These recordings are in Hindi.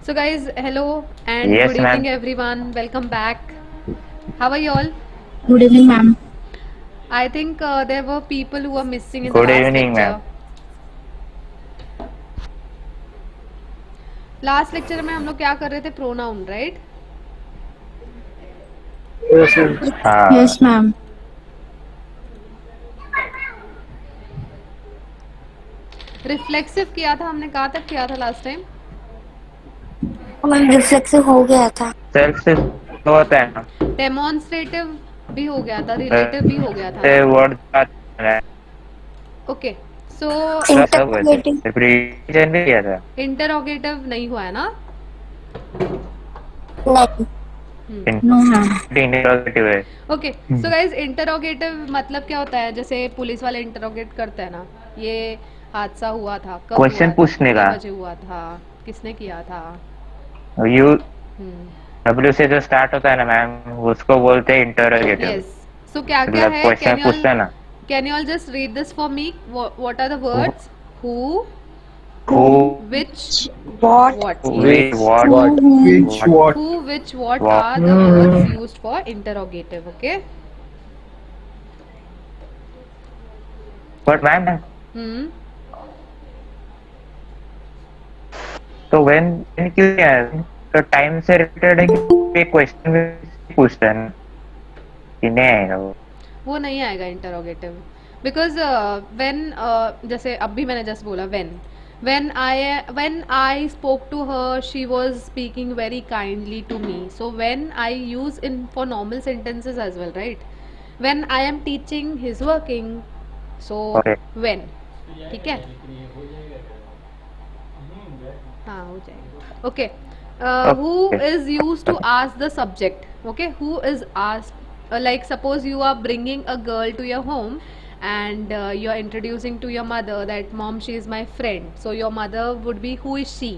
So guys, hello and Yes, good ma'am. evening everyone. Welcome back. How are you all? Good evening, ma'am. I think there were people who were missing in the Good last evening, ma'am. lecture. Last lecture में हम लोग क्या कर रहे थे? Pronoun, right? Yes, ma'am. Yes, ma'am. Reflexive किया था हमने, कहाँ तक किया था लास्ट टाइम? मैम रिफ्लेक्सिव हो गया था। सेल्फ से होता है ना। डेमोन्स्ट्रेटिव भी हो गया था, रिलेटिव भी हो गया था ना? वर्ड ओके, सो सब हुए थे। इंटरोगेटिव रिप्रेजेंट भी किया था। इंटरोगेटिव नहीं हुआ है ना? नहीं। No ma'am. इंटरोगेटिव है। ओके, सो गाइज इंटरोगेटिव मतलब क्या होता है? जैसे पुलिस वाले इंटरोगेट करते हैं ना, ये हादसा हुआ था, कब Question हुआ था, पूछने कितने का। बजे हुआ था, किसने किया था? यू हम्म, डब्ल्यू से जो स्टार्ट होता है ना मैम, उसको बोलते हैं इंटरोगेटिव। यस। सो क्या क्या मतलब है? क्वेश्चन पूछते हैं ना। Can you all just read this for me? What are the words? Who, Who, which, What? what? which, Yes. what, What? Which? What? Who, which, what what. are the words used for interrogative? Okay. But ma'am, Hmm. तो when क्यों है? तो टाइम से रिलेटेड है कि क्वेश्चन भी पूछते हैं ना कि नहीं आएगा वो नहीं आएगा इंटरोगेटिव, बिकॉज व्हेन जैसे अभी मैंने जस्ट बोला when I spoke to her she was speaking very kindly to me, so when I use in for normal sentences as well, right? When I am teaching his working, so Okay. When, ठीक है? हाँ, हो जाएगा। Okay, who Okay. is used to ask the subject? Okay, who is asked, like suppose you are bringing a girl to your home and you are introducing to your mother that mom, she is my friend, so your mother would be, who is she,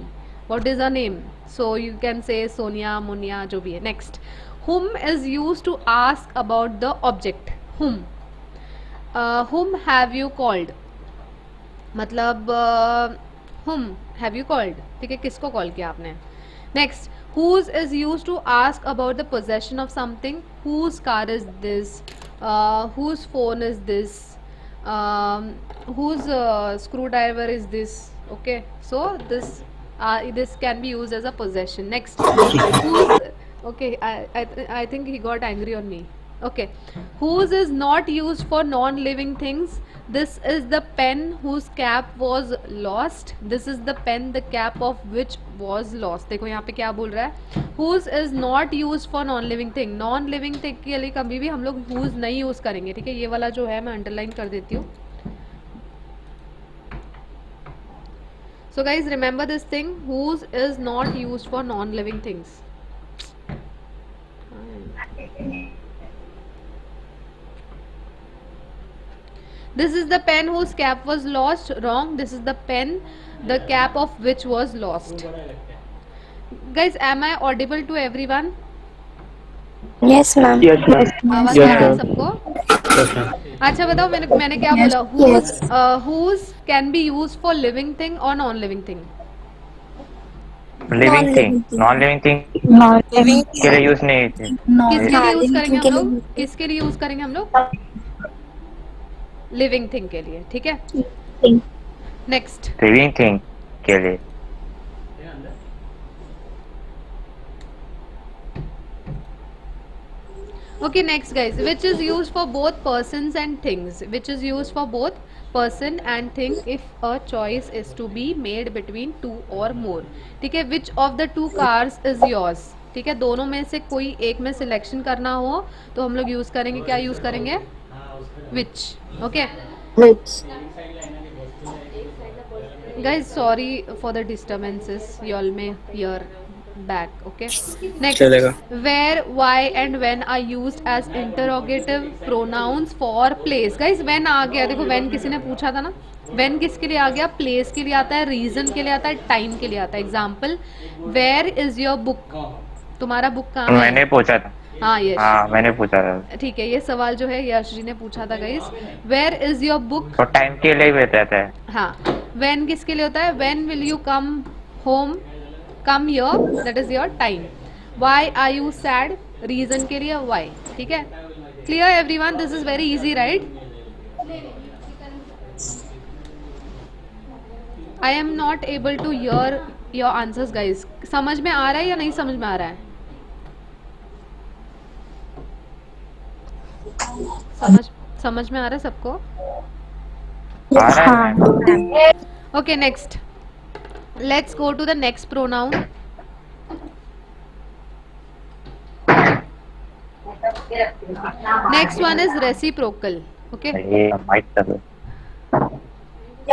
what is her name? So you can say Sonia, Munia, जो भी है. Next, whom is used to ask about the object. Whom have you called, मतलब whom have you called, ठीक है? किसको कॉल किया आपने? Next, whose is used to ask about the possession of something. Whose car is this? Whose phone is this? Whose screwdriver is this? Okay, so this can be used as a possession. Next, whose, okay, I think he got angry on me. Okay, whose is not used for non-living things. This is the pen whose cap was lost. This is the pen the cap of which was lost. देखो यहाँ पे क्या बोल रहा है? whose is not used for non-living thing. non-living thing के लिए कभी भी हम लोग whose नहीं यूज करेंगे, ठीक है? ये वाला जो है मैं अंडरलाइन कर देती हूँ. So guys, remember this thing, whose is not used for non-living things. This is the pen whose cap was lost. Wrong. This is the pen the cap of which was lost. Guys, am I audible to everyone? Yes, ma'am. Yes, ma'am. आवाज Yes, आ रहा है ma'am. सबको? Yes, ma'am. अच्छा बताओ, मैंने क्या Yes, बोला? yes. whose can be used for living thing or non-living thing? Living thing, Non-living thing. Non living thing Non-living के लिए thing. यूज नहीं थी। किसके लिए यूज Non-living करेंगे thing हम के लोग? लिए किसके लिए यूज करेंगे हम लोग? लिविंग थिंग के लिए, ठीक है? thing. नेक्स्ट, लिविंग थिंग के लिए। okay, next guys, which is used for both persons and things. Which is used for both person and thing if a choice is to be made between two or more. ठीक है? which of the two cars is yours. ठीक है? दोनों में से कोई एक में सिलेक्शन करना हो तो हम लोग यूज करेंगे, क्या यूज करेंगे? which. okay Which? guys, sorry for the disturbances, you all may hear back. okay, next, चलेगा. where, why and when are used as interrogative pronouns for place. guys, when आ गया, देखो when किसी ने पूछा था ना, when किसके लिए आ गया? place के लिए आता है, reason के लिए आता है, time के लिए आता है. Example, where is your book? तुम्हारा बुक कहाँ है? मैंने पूछा था। हाँ यश, हाँ, मैंने पूछा था। ठीक है, ये सवाल जो है यश जी ने पूछा था. Guys, where is your book? तो टाइम के लिए भी बताता है। हाँ. when किसके लिए होता है? when will you come home? Come here, that is your time. Why are you sad, reason के लिए व्हाई. ठीक है, clear everyone, this is very easy right. I am not able to hear your answers guys. समझ में आ रहा है या नहीं समझ में आ रहा है? समझ में आ रहा है सबको? आ रहा है ma'am. Okay, next. Let's go to the next pronoun. Next one is reciprocal. Okay. ये माइक कर.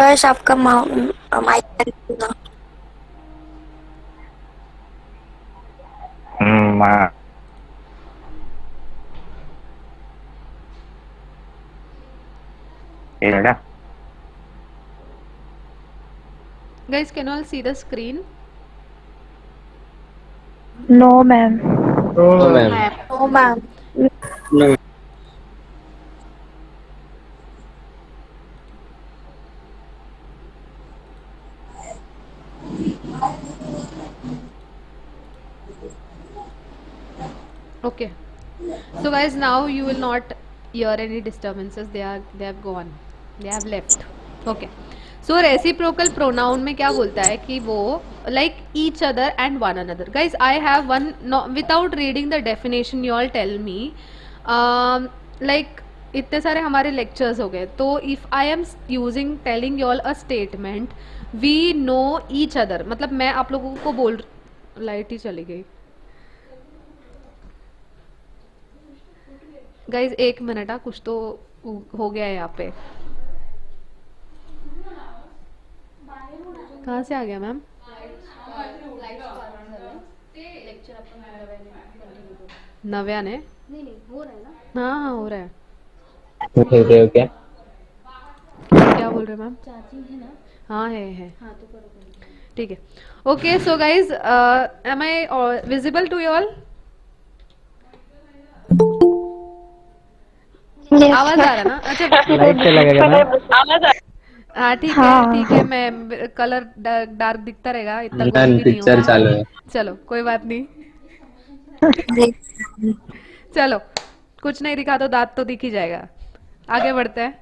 यश आपका माइक ना. मा. ये बेटा. Guys, can you all see the screen? No ma'am. No, ma'am. No ma'am. No. Okay. So guys, now you will not hear any disturbances. They have gone. They have left. Okay. So reciprocal pronoun में क्या बोलता है कि वो like each other and one another. Guys, I have one. No, without reading the definition, you all tell me. Like इतने सारे हमारे lectures हो गए. तो if I am telling you all a statement, we know each other. मतलब मैं आप लोगों को बोल, लाइट ही चली गई. गाइज एक मिनट, कुछ तो हो गया है यहाँ पे. कहाँ से आ गया मैम? नव्या ने हो रहा है ना? हाँ हाँ हो रहा है. क्या? क्या बोल रहे मैम? हाँ है. ठीक है. Okay, so guys, am I visible to you all? आवाज आ रहा है ना? अच्छा, लाइट चला गया मैम. हाँ ठीक है. मैं कलर डार्क दिखता रहेगा, इतना गोरी भी नहीं पिक्चर होगा. चालू है. चलो कोई बात नहीं. चलो, कुछ नहीं दिखा तो दांत तो दिख ही जाएगा. आगे बढ़ते हैं.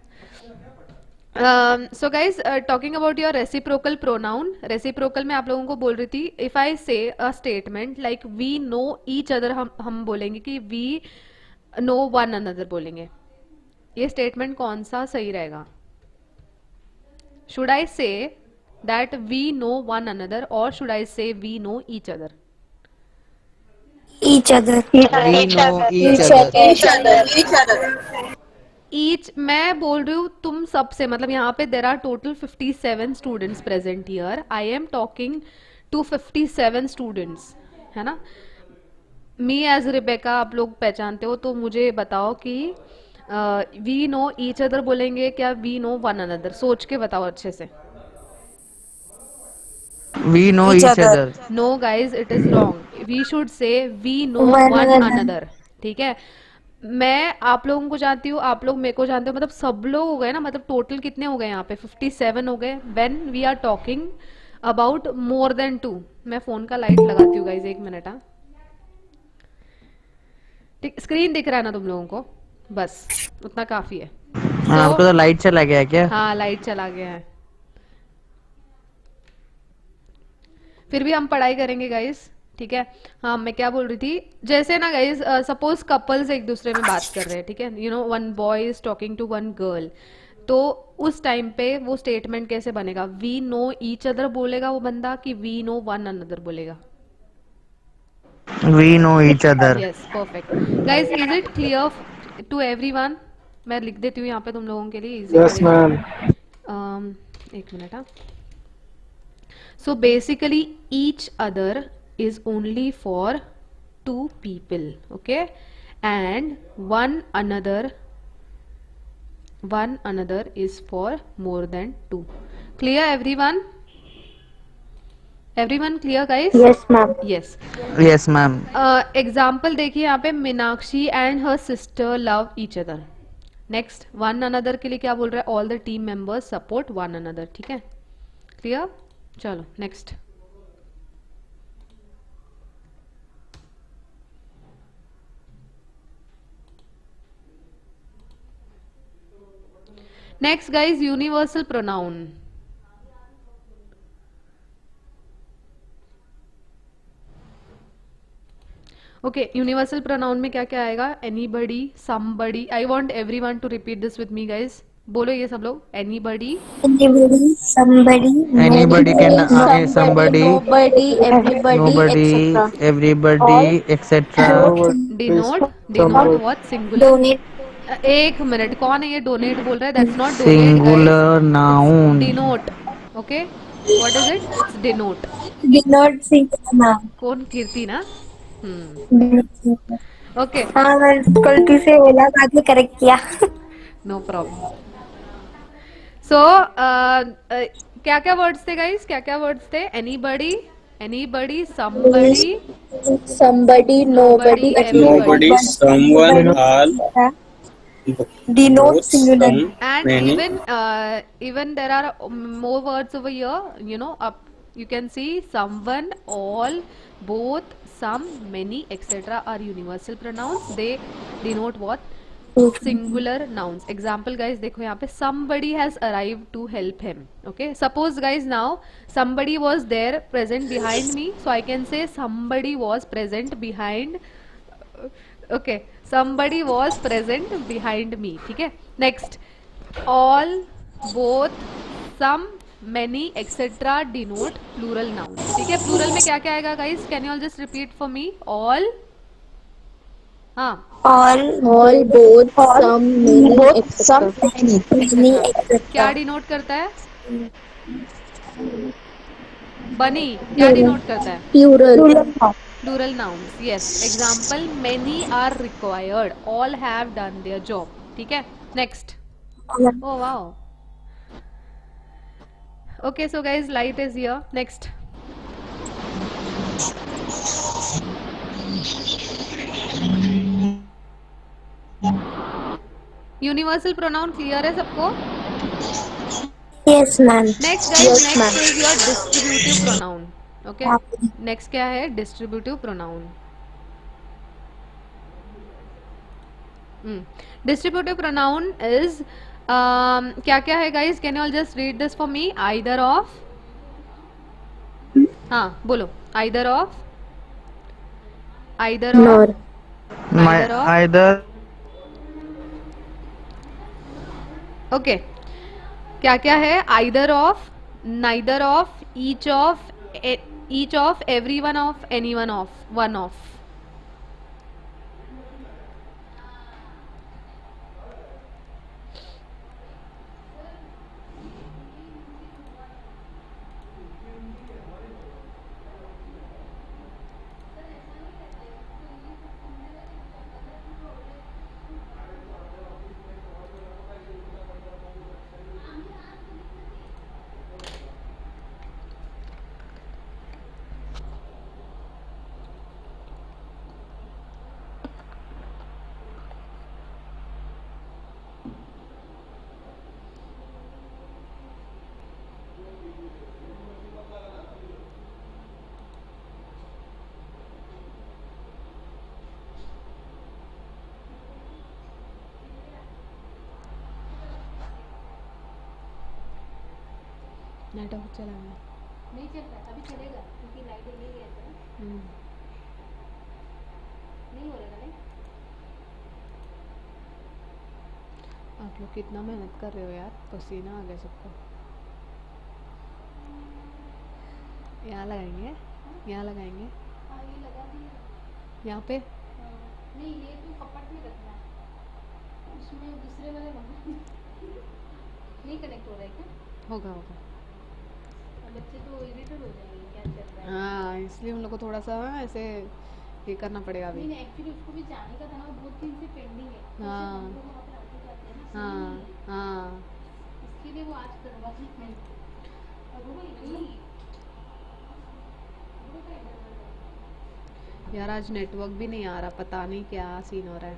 So guys, talking about your reciprocal pronoun. Reciprocal में आप लोगों को बोल रही थी, if I say a statement like we know each other, हम बोलेंगे कि वी नो वन अनदर बोलेंगे. ये स्टेटमेंट कौन सा सही रहेगा? Should I say that we know one another or should I say we know each other? each other. We know each other. Each मैं बोल रही हूँ तुम सबसे, मतलब यहाँ पे there are total 57 students present here. I am talking to 57 students, है ना? Me as Rebecca आप लोग पहचानते हो, तो मुझे बताओ कि वी नो ईच अदर बोलेंगे क्या वी नो वन अनदर? सोच के बताओ अच्छे से. We know each other. No guys, it is wrong. We should say we know One one another. Another. ठीक है, मैं आप लोगों को जानती हूँ, आप लोग मेरे को जानते हो, मतलब सब लोग हो गए ना. मतलब टोटल कितने हो गए यहाँ पे? 57 हो गए. When we are talking about more than 2. मैं फोन का लाइट लगाती हूँ गाइज, एक मिनट. हाँ ठीक, स्क्रीन दिख रहा है ना तुम लोगों को? बस उतना काफी है. हाँ, आपको तो लाइट चला गया है क्या? हाँ लाइट चला गया है. फिर भी हम पढ़ाई करेंगे गाइस. ठीक है. हाँ मैं क्या बोल रही थी, जैसे ना गाइस, सपोज कपल्स एक दूसरे में बात कर रहे हैं. ठीक है, you know one boy is talking to one girl. तो उस टाइम पे वो स्टेटमेंट कैसे बनेगा? वी नो ईच अदर बोलेगा वो बंदा कि वी नो वन अनदर बोलेगा? We know each other. Yes, perfect. Guys, is it clear to everyone? मैं लिख देती हूँ यहाँ पे तुम लोगों के लिए इजी Yes, ma'am. एक मिनट. हाँ, so basically each other is only for two people, okay, and one another is for more than two. Clear everyone? Everyone clear guys? Yes, ma'am. Yes. Yes, ma'am. Example देखिए यहाँ पे, Meenakshi and her sister love each other. Next, one another के लिए क्या बोल रहा है? All the team members support one another. ठीक है, क्लियर? चलो next. Next, guys, universal pronoun. Okay, universal pronoun में क्या क्या आएगा? Anybody, somebody. I want everyone to repeat this with me, guys. बोलो ये सब लोग. Anybody, Anybody, somebody, Anybody can nobody, somebody, nobody, everybody, nobody, etc. everybody, All etc. both denote, Somebody. what? Singular. donate एक मिनट, कौन है ये डोनेट बोल रहा है? That's not donate guys, Singular it's noun. Denote. Okay, what is it? It's denote. denote singular noun. कौन? कीर्ति ना. हम्म. Denote singular. ओके, हाँ मैं गलती से बोला, बाद में करेक्ट किया. No problem. सो क्या क्या वर्ड्स थे गाइस? क्या क्या वर्ड्स थे? Anybody, anybody, somebody, Somebody, nobody, nobody, everybody. Nobody, someone, all, denote both, singular. some, And many. even there are more words over here, you know, up you can see someone, all, both, some, many, etc. are universal pronouns. They denote what? Singular nouns. Example guys, देखो यहाँ पे somebody has arrived to help him. Okay, suppose guys now somebody was there present behind me, so I can say somebody was present behind. Okay, somebody was present behind me. ठीक है. Next, all, both, some, many, etc. denote plural nouns. ठीक है. Plural में क्या क्या आएगा guys? Can you all just repeat for me? All, हाँ, All, both, some, many, etc. Many, क्या etc. डिनोट करता है? बनी, क्या डिनोट करता है? Plural. Plural nouns. Yes. Example, many are required, all have done their job. ठीक है. Next. Oh wow. Okay, so guys light is here. Next. Universal pronoun clear है सबको? Yes, ma'am. Next guys, next is your distributive pronoun. Okay, Ma'am. Next क्या है? Distributive pronoun. Distributive pronoun is क्या क्या है guys? Can you all just read this for me? Either of. हाँ बोलो. Either of, either Nor. Of, My either of. either okay, क्या क्या है? Either of, neither of, each of, each of, every one of, any one of, one of. Network चला गया. नहीं चल रहा, अभी चलेगा क्योंकि लाइट नहीं गया था. नहीं हो रहेगा. नहीं, आप लोग कितना मेहनत कर रहे हो यार, पसीना आ गया सबको. यहाँ लगाएंगे, यहाँ लगाएंगे, यहाँ पे. नहीं, ये तो कपट में रखना, उसमें दूसरे वाले नहीं कनेक्ट हो रहा है क्या? होगा होगा. बच्चे तो इरिटेट हो जाएंगे, क्या चल रहा है. हाँ, इसलिए हम लोग को थोड़ा सा ऐसे ये करना पड़ेगा अभी. नहीं, एक्चुअली उसको भी जाने का था ना, बहुत दिन से पेंडिंग है. हाँ हाँ हाँ, इसके लिए वो आज करवा दी. यार आज नेटवर्क भी नहीं आ रहा, पता नहीं क्या सीन हो रहा है.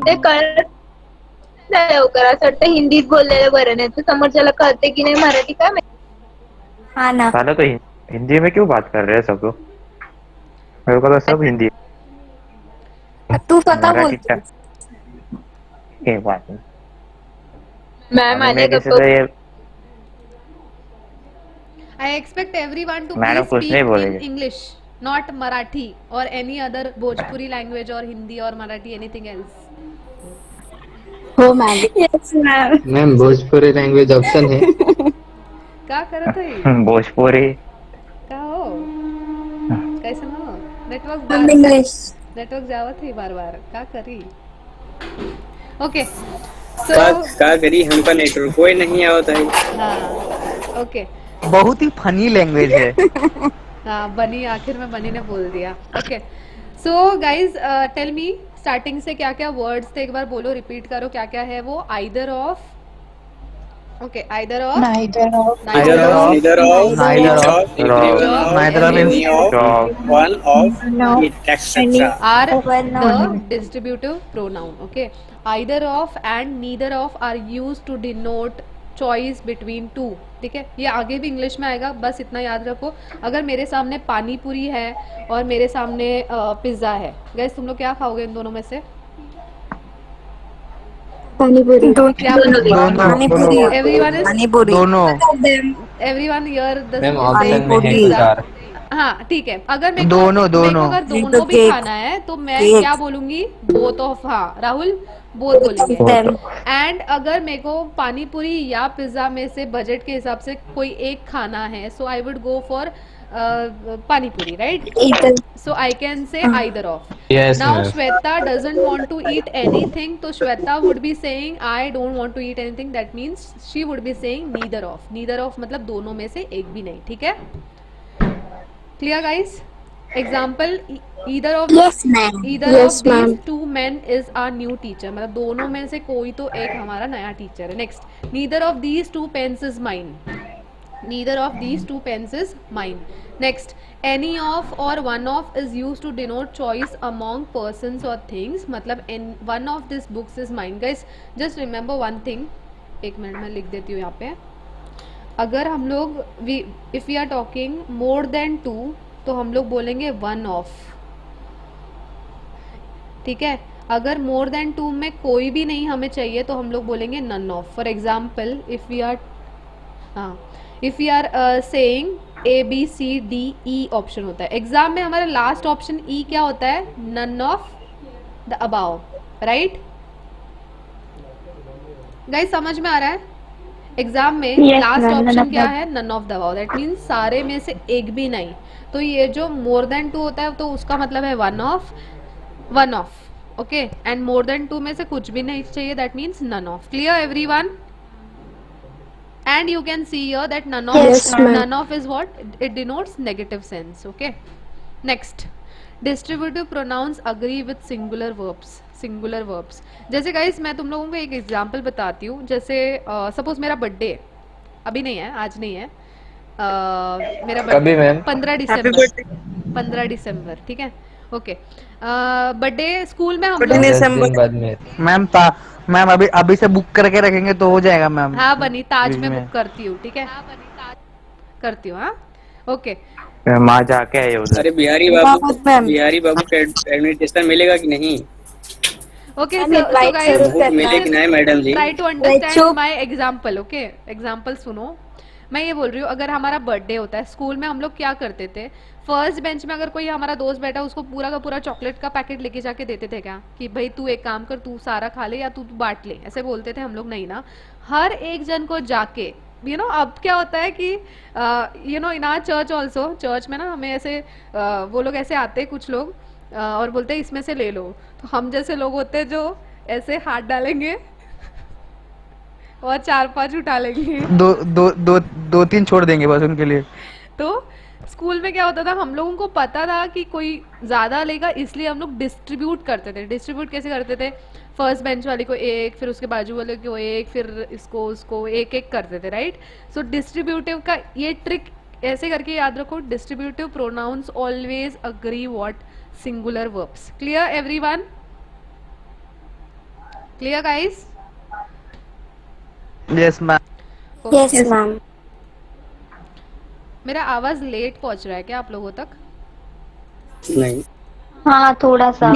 ते कळत नाही लवकर, असं वाटतं हिंदीत बोललेलं बरं, नाही तर समोरच्याला कळते की नाही मराठी काय माहिती. हाँ ना. साला तो हिंदी में क्यों बात कर रहे हैं सब लोग? मेरे को तो सब हिंदी तू स्वतः मराठी बोलते के बात नहीं। मैम अभी आने मैं किसी गप्प से ये I expect everyone to madam please कुछ नहीं speak in बोलेगी। English, not Marathi or any other Bhojpuri language or Hindi or Marathi, anything else. हो ma'am. Yes ma'am. Ma'am Bhojpuri language option है। क्या करत है? भोजपुरी क्या हो? कैसे हो? Network ma'am English. नेटवर्क जावत है बार बार, क्या करी? ओके, का सो का करी हमका नेटवर्क कोई नहीं आवत है। हाँ, ओके, बहुत ही फनी लैंग्वेज है। हाँ बनी, आखिर में बनी ने बोल दिया। Okay, so guys tell me, starting से क्या क्या वर्ड्स थे एक बार बोलो, रिपीट करो क्या क्या है वो। Either of, okay, either of, Neither of, Neither neither of, of, neither each of, of, everyone of, neither of any of, job one of, it, etc. are One the of. distributive pronoun. Okay, either of and neither of are used to denote choice between two. ठीक है, ये आगे भी इंग्लिश में आएगा, बस इतना याद रखो। अगर मेरे सामने पानी पूरी है और मेरे सामने पिज्ज़ा है, गैस तुम लोग क्या खाओगे इन दोनों में से? पानीपुरी। क्या पानीपुरी। Everyone is, panipuri. दोनों। Everyone here the ma'am option में है पानीपुरी। चार। हाँ ठीक है, अगर मेरे दोनों, को दोनों। अगर नहीं तो दोनों भी केक। खाना है तो मैं केक। क्या बोलूंगी? Both of. हाँ राहुल, बोथ बोलेंगे। Them. एंड अगर मेरे को पानी पूरी या पिज्ज़ा में से बजट के हिसाब से कोई एक खाना है, सो आई वुड गो फॉर पानी पूरी, right? Either. So I can say either of. Yes, Now ma'am. Shweta doesn't want to eat anything, so Shweta would be saying I don't want to eat anything. That means she would be saying neither of. Neither of मतलब दोनों में से एक भी नहीं, ठीक है? Clear guys? Example, either of Yes ma'am. either Yes of these ma'am. two men is our new teacher. मतलब दोनों में से कोई तो एक हमारा नया टीचर है। Next, neither of these two pens is mine. Neither of these two pens is mine. Next, any of or one of is used to denote choice among persons or things. मतलब one of these books is mine. Guys, just remember one thing. एक मिनट में लिख देती हूँ यहाँ पे। अगर हम लोग if we are talking more than two, तो हम लोग बोलेंगे one of, ठीक है? अगर more than two में कोई भी नहीं हमें चाहिए तो हम लोग बोलेंगे none of. For example, if we are saying A B C D E option होता है एग्जाम में, हमारा लास्ट ऑप्शन E क्या होता है? none of the above, right? Guys समझ में आ रहा है? एग्जाम में लास्ट ऑप्शन क्या है? none of the above. That means सारे में से एक भी नहीं। तो ये जो मोर देन टू होता है तो उसका मतलब है one of, okay? And more than two में से कुछ भी नहीं चाहिए, that means none of. Clear everyone? And you can see here that none of is what? It denotes negative sense. Okay, next, distributive pronouns agree with singular verbs. जैसे गाइस मैं तुम लोगों को एक एग्जांपल बताती हूँ। जैसे सपोज मेरा बर्थडे है, अभी नहीं है, आज नहीं है, मेरा कभी मैम? 15 दिसंबर, ठीक है? ओके, बर्थडे स्कूल में हम लोग 10 दिन बाद में। मैम अभी से बुक करके रखेंगे तो हो जाएगा मैम। हाँ बनी, ताज बीच में में। बुक करती हूँ, ठीक है? करती हूँ, हाँ ओके। माँ जाके आए उधर। अरे बिहारी बाबू का एडमिनिस्ट्रेशन मिलेगा कि नहीं? Okay, I'm so invite guys, जरूर बुक मिले कि नहीं madam ji? try to understand my example, okay? Example सुनो। मैं ये बोल रही हूँ, अगर हमारा बर्थडे होता है स्कूल में, हम लोग क्या करते थे? फर्स्ट बेंच में अगर कोई हमारा दोस्त बैठा, उसको पूरा का पूरा चॉकलेट का पैकेट लेके जाके देते थे क्या? कि भाई तू एक काम कर, तू सारा खा ले या तू बांट ले, ऐसे बोलते थे हम लोग? नहीं ना, हर एक जन को जाके, अब क्या होता है कि in our church also, church में ना हमें ऐसे वो लोग ऐसे आते हैं कुछ लोग और बोलते हैं इसमें से ले लो। तो हम जैसे लोग होते हैं जो ऐसे हाथ डालेंगे और 4-5 उठा लेंगे। दो तीन छोड़ देंगे बस उनके लिए। तो स्कूल में क्या होता था, हम लोगों को पता था कि कोई ज़्यादा लेगा, इसलिए हम लोग डिस्ट्रीब्यूट करते थे। डिस्ट्रीब्यूट कैसे करते थे? फर्स्ट बेंच वाले को एक, फिर उसके बाजू वाले को एक, फिर उसको एक एक करते थे, राइट? सो डिस्ट्रीब्यूटिव का ये ट्रिक ऐसे करके याद रखो, distributive pronounce always agree what? Singular verbs. Clear everyone? Clear guys? Yes ma'am. Yes ma'am. मेरा आवाज लेट पहुंच रहा है क्या आप लोगों तक? नहीं। हाँ थोड़ा सा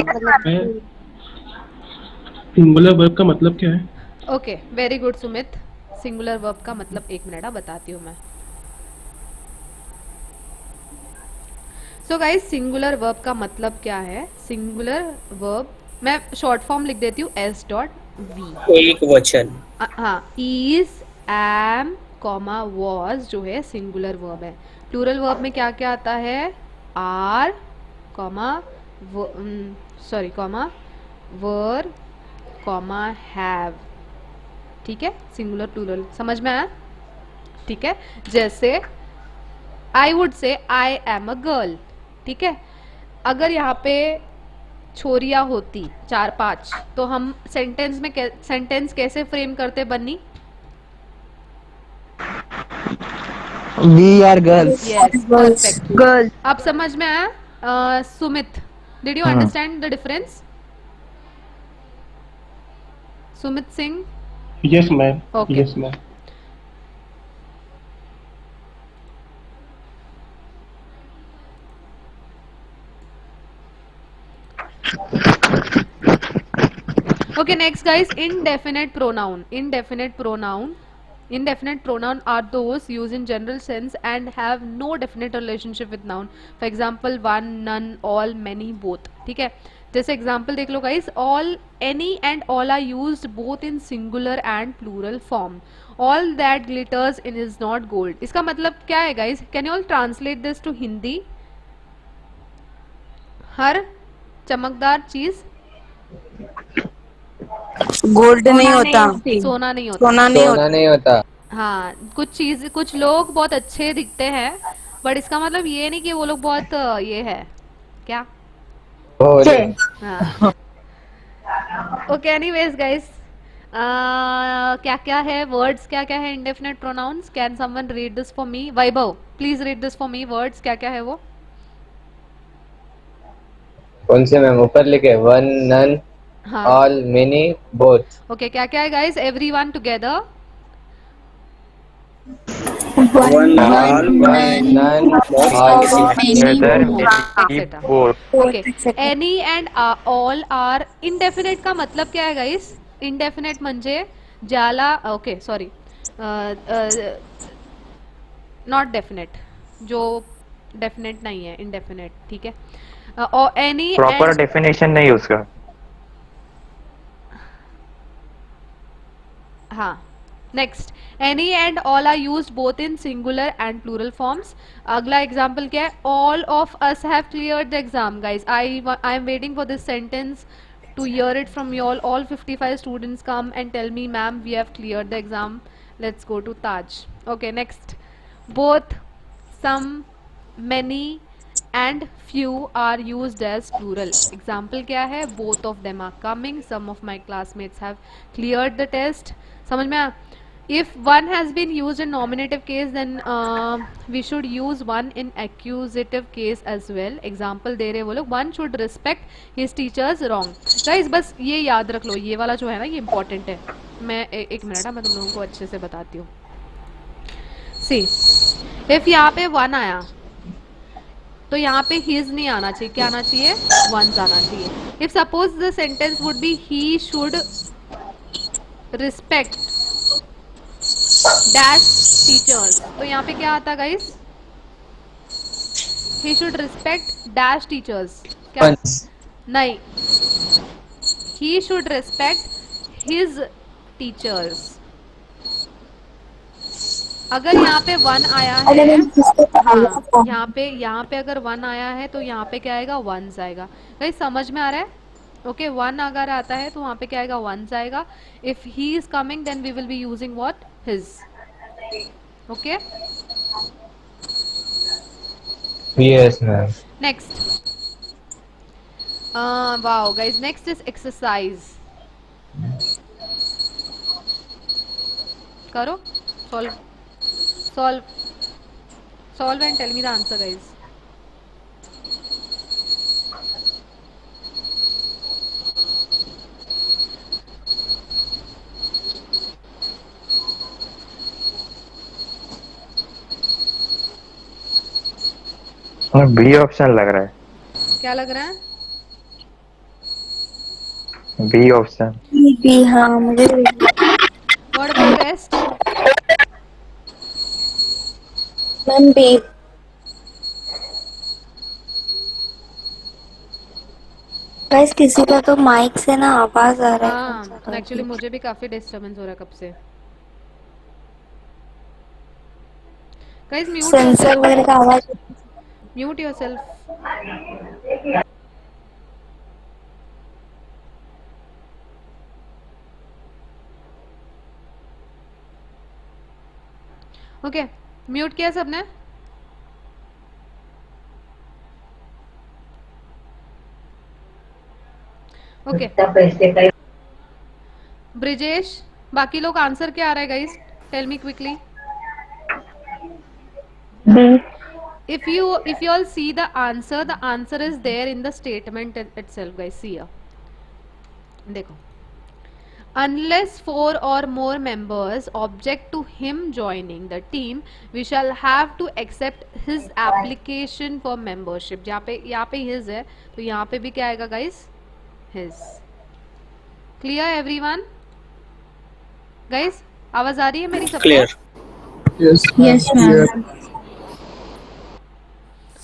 सिंगुलर वर्ब का मतलब क्या है? Okay, very good Sumit. Singular verb का मतलब, एक मिनट बताती हूँ मैं। सो गाइस, सिंगुलर वर्ब का मतलब क्या है? सिंगुलर वर्ब मैं शॉर्ट फॉर्म लिख देती हूँ, एस डॉट वी। एक वचन। हाँ, इज, एम, कॉमा वॉज जो है सिंगुलर वर्ब है। प्लूरल वर्ब में क्या क्या आता है? Are, comma sorry, comma were, comma have. ठीक है, सिंगुलर प्लूरल समझ में आया? ठीक है, जैसे I would say I am a girl. ठीक है, अगर यहाँ पे छोरियाँ होती 4-5 तो हम सेंटेंस में सेंटेंस कैसे फ्रेम करते Bunny? We are girls. Yes, perfect. Girl अब समझ में आया? सुमित, डिड यू हाँ। Understand the difference? Sumit Singh? Yes ma'am. Okay. Yes ma'am. Okay, next guys, indefinite pronoun. Indefinite pronoun are those used in general sense and have no definite relationship with noun. For example, one, none, all, many, both. ठीक है, जैसे एग्जाम्पल देख लो guys, all, any and all are used both in singular and plural form. All that glitters in is not gold. इसका मतलब क्या है guys? Can you all translate this to Hindi? हर चमकदार चीज गोल्ड नहीं होता सोना नहीं होता। सोना नहीं होता हाँ, कुछ लोग बहुत अच्छे दिखते हैं, बट इसका मतलब ये नहीं कि वो लोग बहुत ये है क्या। हाँ, ओके, एनीवेज गाइस, क्या क्या है वर्ड्स, क्या क्या है indefinite pronouns? Can someone read this for me? Vaibhav, please read this for me. Words क्या क्या है वो? कौन से मैम? ऊपर लिखे वन, नन, हाँ, ऑल, मेनी, बोथ। ओके, क्या क्या है guys? Everyone together. One, one, all, none, all, Together, many, maybe etcetera. both. Okay, any and all are. Indefinite का मतलब क्या है गाइस? इनडेफिनेट म्हणजे ज्याला, ओके सॉरी, नॉट डेफिनेट, जो डेफिनेट नहीं है, इनडेफिनेट। ठीक है, और एनी Proper एंड, definition नहीं उसका। हाँ, next, any and all are used both in singular and plural forms. अगला एग्जांपल क्या है? All of us have cleared the exam. Guys, I am waiting for this sentence to hear it from you all. All 55 students come and tell me, ma'am, we have cleared the exam. Let's go to Taj. Okay, next, both, some, many and few are used as plural. Example क्या है? Both of them are coming. Some of my classmates have cleared the test. समझ में आया? If one has been used in nominative case, then we should use one in accusative case as well. Example दे रहे वो लोग, one should respect his teachers wrong. Guys, बस ये याद रख लो, ये वाला जो है ना, ये important है। मैं एक मिनट, मैं तुम लोगों को अच्छे से बताती हूँ। See, if यहाँ पे one आया तो यहाँ पे his नहीं आना चाहिए, क्या आना चाहिए? one's आना चाहिए। If suppose the sentence would be he should respect dash teachers, तो यहाँ पे क्या आता guys? He should respect dash teachers. क्या? नहीं, he should respect his teachers. अगर यहाँ पे वन आया है, हाँ, यहाँ पे अगर वन आया है तो यहाँ पे क्या आएगा? वंस आएगा। गाइस, समझ में आ रहा है? ओके, वन अगर आता है तो वहाँ पे क्या आएगा? वंस आएगा। If he is coming then we will be using what? His. Okay, yes ma'am. Next, wow guys, next is exercise. करो, solve solve solve and tell me the answer guys. B option लग रहा है। क्या लग रहा है? B option. बी, हाँ मुझे what about rest? Ma'am B. Guys किसी का तो माइक से ना आवाज आ रहा है, कौन सा हाँ, तो एक्चुअली अजीब। मुझे भी काफी डिस्टरबेंस हो रहा है कब से। गाइस म्यूट सेंसर वगैरह का आवाज। Mute yourself. ओके, म्यूट किया सबने? ओके, ब्रिजेश, बाकी लोग आंसर क्या आ रहा है guys? Tell me quickly. If you all see the answer is there in the statement itself, guys. See here. देखो. Unless 4 or more members object to him joining the team, we shall have to accept his application for membership. यहाँ पे his है, तो यहाँ पे भी क्या आएगा guys? His. Clear everyone? Guys, आवाज आ रही है मेरी सबको? Clear. Yes ma'am.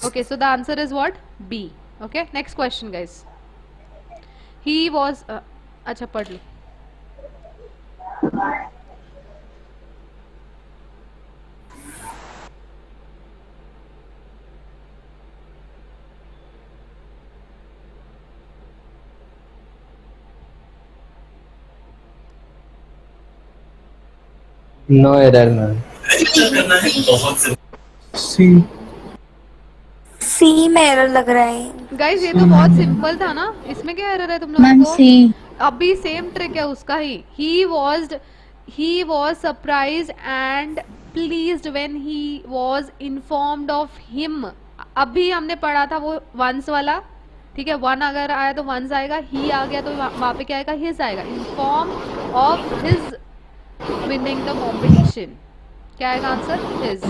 Okay, so the answer is what? B. Okay, next question, guys. He was अच्छा पढ़ लो. No error, ma'am. सी में एरर लग रहा है। गाइस ये तो बहुत सिंपल था ना, इसमें क्या एरर है तुम लोगों को? अभी सेम ट्रिक है उसका ही. he was surprised and pleased when he was informed of him. अभी हमने पढ़ा था वो once वाला, ठीक है. वन अगर आया तो once आएगा, he आ गया तो वहाँ पे क्या आएगा? his आएगा. inform of his winning the competition. क्या आएगा answer? his.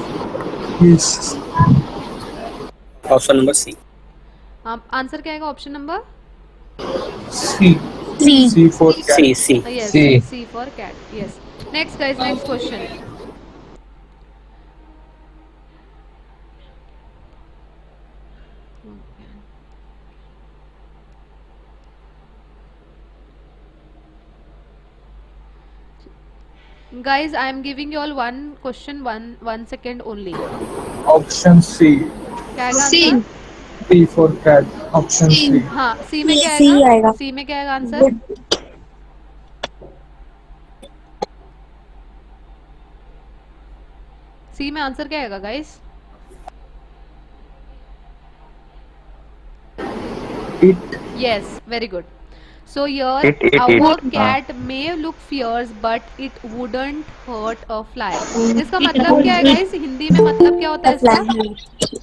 Option number C. Answer क्या आएगा option number? C. Yes, C. C for cat. Yes. Next, guys. Next question. Guys, I am giving you all one question, one second only. Option C. क्या आएगा answer? P for cat. Option C. हाँ, C में क्या C आएगा? आएगा। C में क्या आएगा आंसर? C में आंसर क्या आएगा guys? It. Yes, very good. So here It. our cat may look fierce but it wouldn't hurt a fly. इसका मतलब क्या है गाइस? हिंदी में मतलब क्या होता है इसका?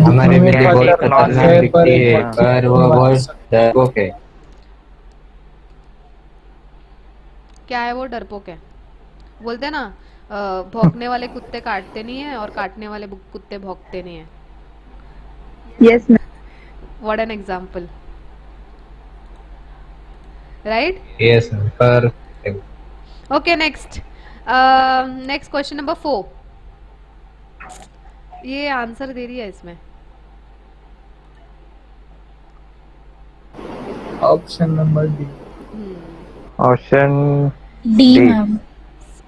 हमारे बिल्ली क्या बहुत है? खतरनाक दिखती है, पर वो बहुत डरपोक है. क्या है वो? डरपोक है. बोलते हैं ना, भौंकने वाले कुत्ते काटते नहीं है और काटने वाले कुत्ते भौंकते नहीं है. Yes, ma'am. What an example, right? Yes, ma'am. पर Okay, next. Next question number 4. ये आंसर दे रही है इसमें. Option number D. Option D D. Ma'am.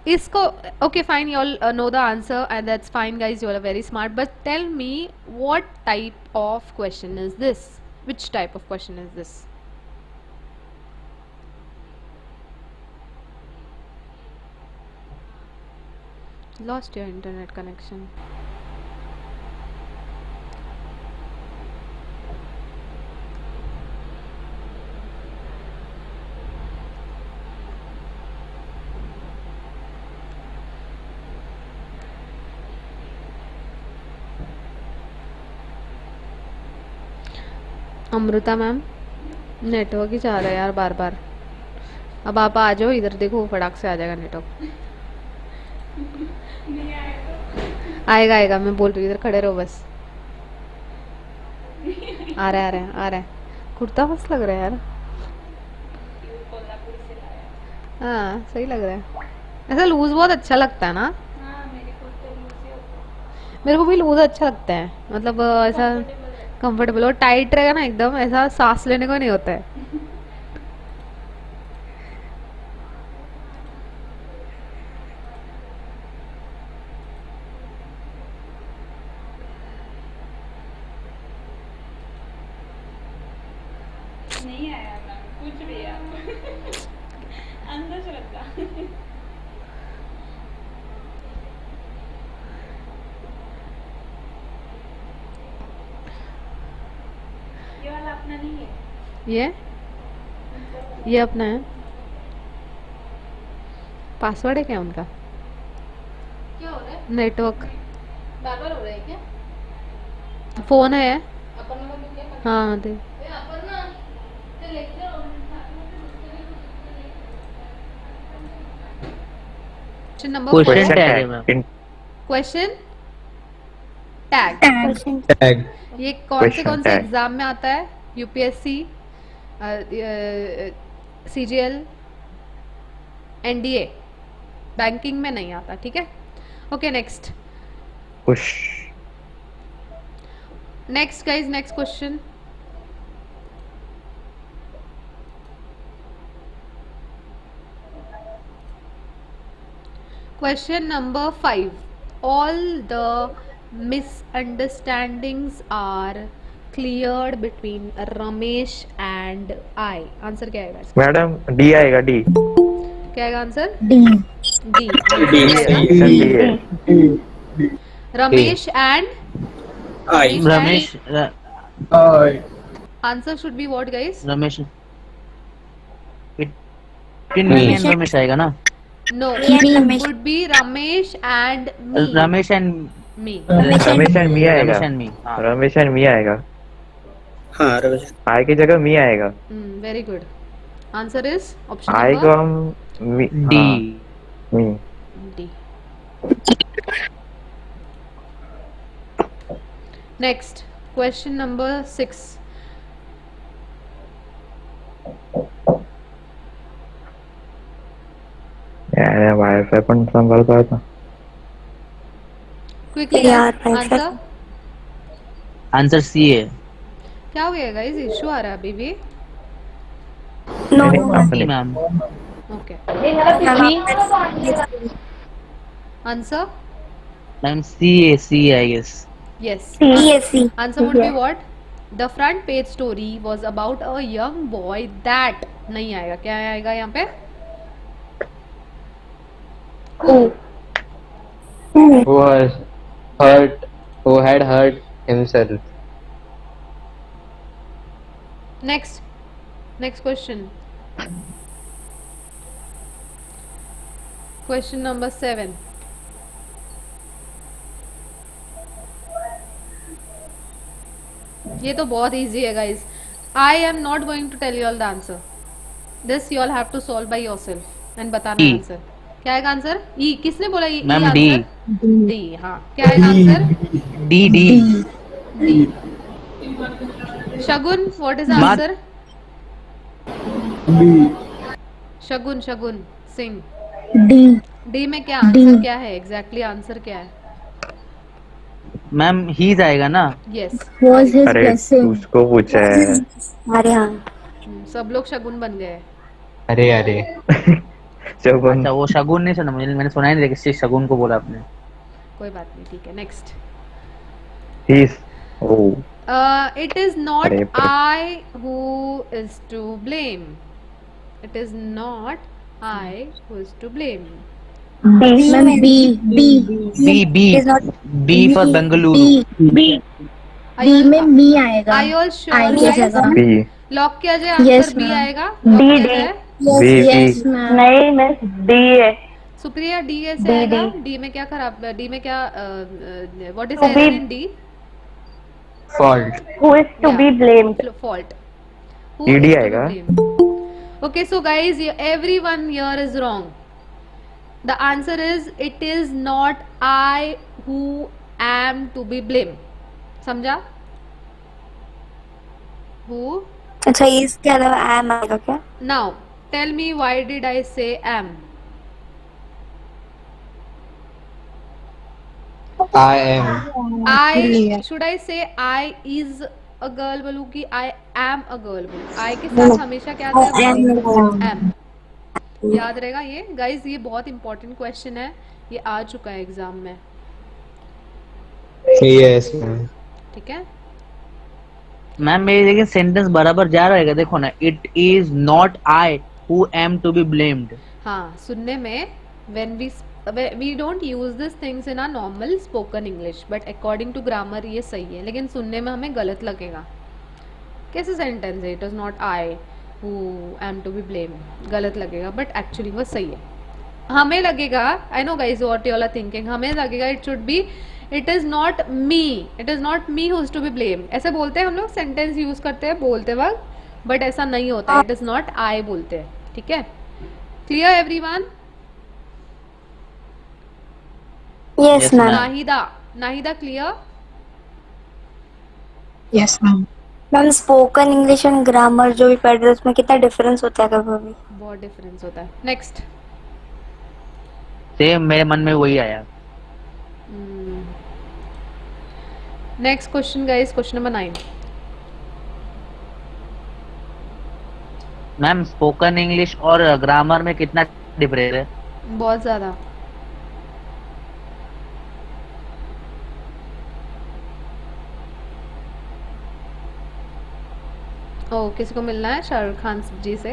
इसको okay fine, you all know the answer and that's fine guys, you all are very smart, but tell me what type of question is this? Which type of question is this? Lost your internet connection. Amrita ma'am, network ही चाह रहा है यार बार बार. अब आप आ जाओ इधर, देखो फटाक से आ जाएगा नेटवर्क. आएगा आएगा, मैं बोल रही हूँ, इधर खड़े रहो बस. आ रहा है, आ रहा है, आ रहा है। कुर्ता मस्त लग रहा है यार। हाँ सही लग रहा है। ऐसा लूज बहुत अच्छा लगता है ना। मेरे को भी लूज अच्छा लगता है, मतलब ऐसा कंफर्टेबल और टाइट रहेगा ना एकदम, ऐसा सांस लेने को नहीं होता है। ये अपना है। पासवर्ड है क्या उनका? क्या हो रहा है? नेटवर्क बार बार हो रहा है क्या? फोन है। हाँ दे। Question number question Question tag है tag. Ma'am. Question tag. Tag. ये कौन Question से tag. एग्जाम में आता है? यूपीएससी, सीजीएल, एनडीए, बैंकिंग में नहीं आता, ठीक है। Okay next. Push. Next guys, next question. Question number 5. All the misunderstandings are cleared between Ramesh and I. Answer क्या आएगा इसका? मैडम डी आएगा, डी। क्या आएगा आंसर? D. डी। आंसर क्या आएगा? ऑप्शन डी है। D. Ramesh and I Ramesh I. Answer should be what guys? Ramesh between me and Ramesh आएगा ना। No, Me and Ramesh. would be Ramesh and me. Ramesh and Me. Ramesh and me आएगा। Ramesh and me. Ramesh and me आएगा। हाँ रमेश आई की जगह मी आएगा। Very good. Answer is option आई को number हम मी, डी। हाँ, मी। D. Next, question number 6. यार वाईफाई पण सांभाळता आता। Quickly यार, guys, Wi-Fi. answer. Answer C है। क्या हो गया गाइस? इशू आ रहा है अभी भी? No, नहीं, no, आपने- C ma'am. Okay. ma'am. Answer? Ma'am C I guess. Yes. CSC. Answer would be what? The front page story was about a young boy that नहीं आएगा। क्या आएगा यहाँ पे? Who was hurt, who had hurt himself. Next question. Question number 7. ये तो बहुत इजी है guys. I am not going to tell you all the answer, this you all have to solve by yourself and बताना E. आंसर। क्या आएगा आंसर? ई। किसने बोला ई? Ma'am, answer D. हाँ, क्या आएगा answer? D D. D. Shagun, what is मात- आंसर? D. शगुन, शगुन सिंह। D. डी में क्या आंसर क्या है? एग्जैक्टली आंसर क्या है? मैम ही जाएगा ना। यस। Was his अरे blessing. उसको पूछा है। अरे हाँ. सब लोग शगुन बन गए। अरे अरे शगुन। अच्छा वो शगुन नहीं सुना मुझे, मैंने सुना ही नहीं किसी शगुन को बोला आपने। कोई बात नहीं, ठीक है। Next. He's oh It is not अरे बाप रे। I who is to blame. It is not I who is to blame. Ma'am, B. B. B B It is not B for Bengaluru. B. Are you- में मी आएगा. Are you all sure? I के guys? जगह. B लॉक किया जाए आंसर? Yes, B ma'am. आएगा? लॉक किया जाए? B Yes, B ma'am. नहीं मिस डी है सुप्रिया, डी से D, आएगा। D. डी में क्या खराब? डी में क्या? What is To be- error in D? fault. Who is to be blamed Fault. Who ED is to आएगा। be blamed? Okay, so guys, everyone here is wrong. The answer is it is not I who am to be blamed. समझा? Who? अच्छा इसके अलावा am आएगा क्या? Now, tell me why did I say am? I am. I should I say I is a girl बोलूँ कि I am a girl बोलूँ? I के साथ हमेशा क्या आता है? am. याद रहेगा ये गाइस, ये बहुत इंपॉर्टेंट क्वेश्चन है, ये आ चुका है एग्जाम में, Yes, ma'am. ठीक है? मैम मेरी लेकिन सेंटेंस बराबर जा रहेगा, देखो ना, it is not I who am to be blamed. हाँ, सुनने में when we don't use these things in our normal spoken English, but according to grammar ये सही है, लेकिन सुनने में हमें गलत लगेगा. कैसे सेंटेंस है? It is not I who am to be blame, गलत लगेगा, बट एक्चुअली वो सही है. हमें लगेगा, I know guys what you all are thinking, हमें लगेगा it should be it is not me who is to be blame. ऐसे बोलते हैं हम लोग, सेंटेंस यूज करते हैं बोलते वक्त, बट ऐसा नहीं होता है. इट इज नॉट आई बोलते हैं, ठीक है? Clear everyone? Yes ma'am. Nahida clear? Yes ma'am. Ma'am spoken English and grammar जो भी पढ़ रहे हैं उसमें कितना डिफरेंस होता है कभी? बहुत डिफरेंस होता है. नेक्स्ट. सेम मेरे मन में वही आया. Next question guys, question number 9. Ma'am spoken English और ग्रामर में कितना डिफरेंस है? बहुत ज्यादा. ओ, किसी को मिलना है शाहरुख खान जी से?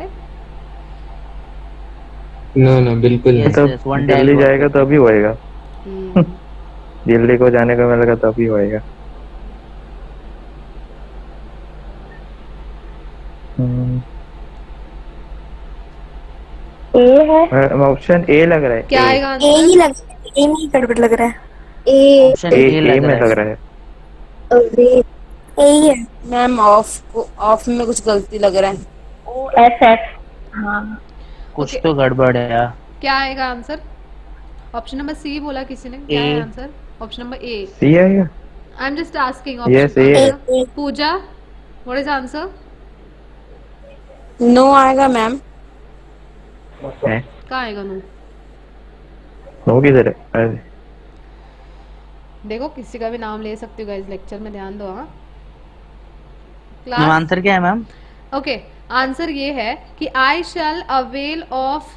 No, no, बिल्कुल नहीं. तो yes, one day Delhi I'll go. जाएगा तो अभी होएगा. हम्म, दिल्ली को जाने को मिलेगा तो अभी होएगा. A है. ऑप्शन ए लग रहा है. क्या आएगा ए ही आंसर? लग ए में ही गड़बड़ लग रहा है. ऑप्शन ए ए लग में रहा लग है. रहा है. ए ही है. मैम ऑफ में कुछ गलती लग रहा है. FF. हाँ. कुछ Okay. तो गड़बड़ है यार. क्या आएगा आंसर? ऑप्शन नंबर सी बोला किसी ने, क्या A. है answer? Option number A. C आएगा. I am just asking. Yes, A है. Pooja, what is answer? No आएगा मैम. है. कहाँ आएगा नो? नो किधर है? अरे, देखो किसी का भी नाम ले सकते हो गाइस, लेक्चर में ध्यान दो. हाँ मैम क्लास. आंसर क्या है मैम? ओके, आंसर ये है कि I shall avail of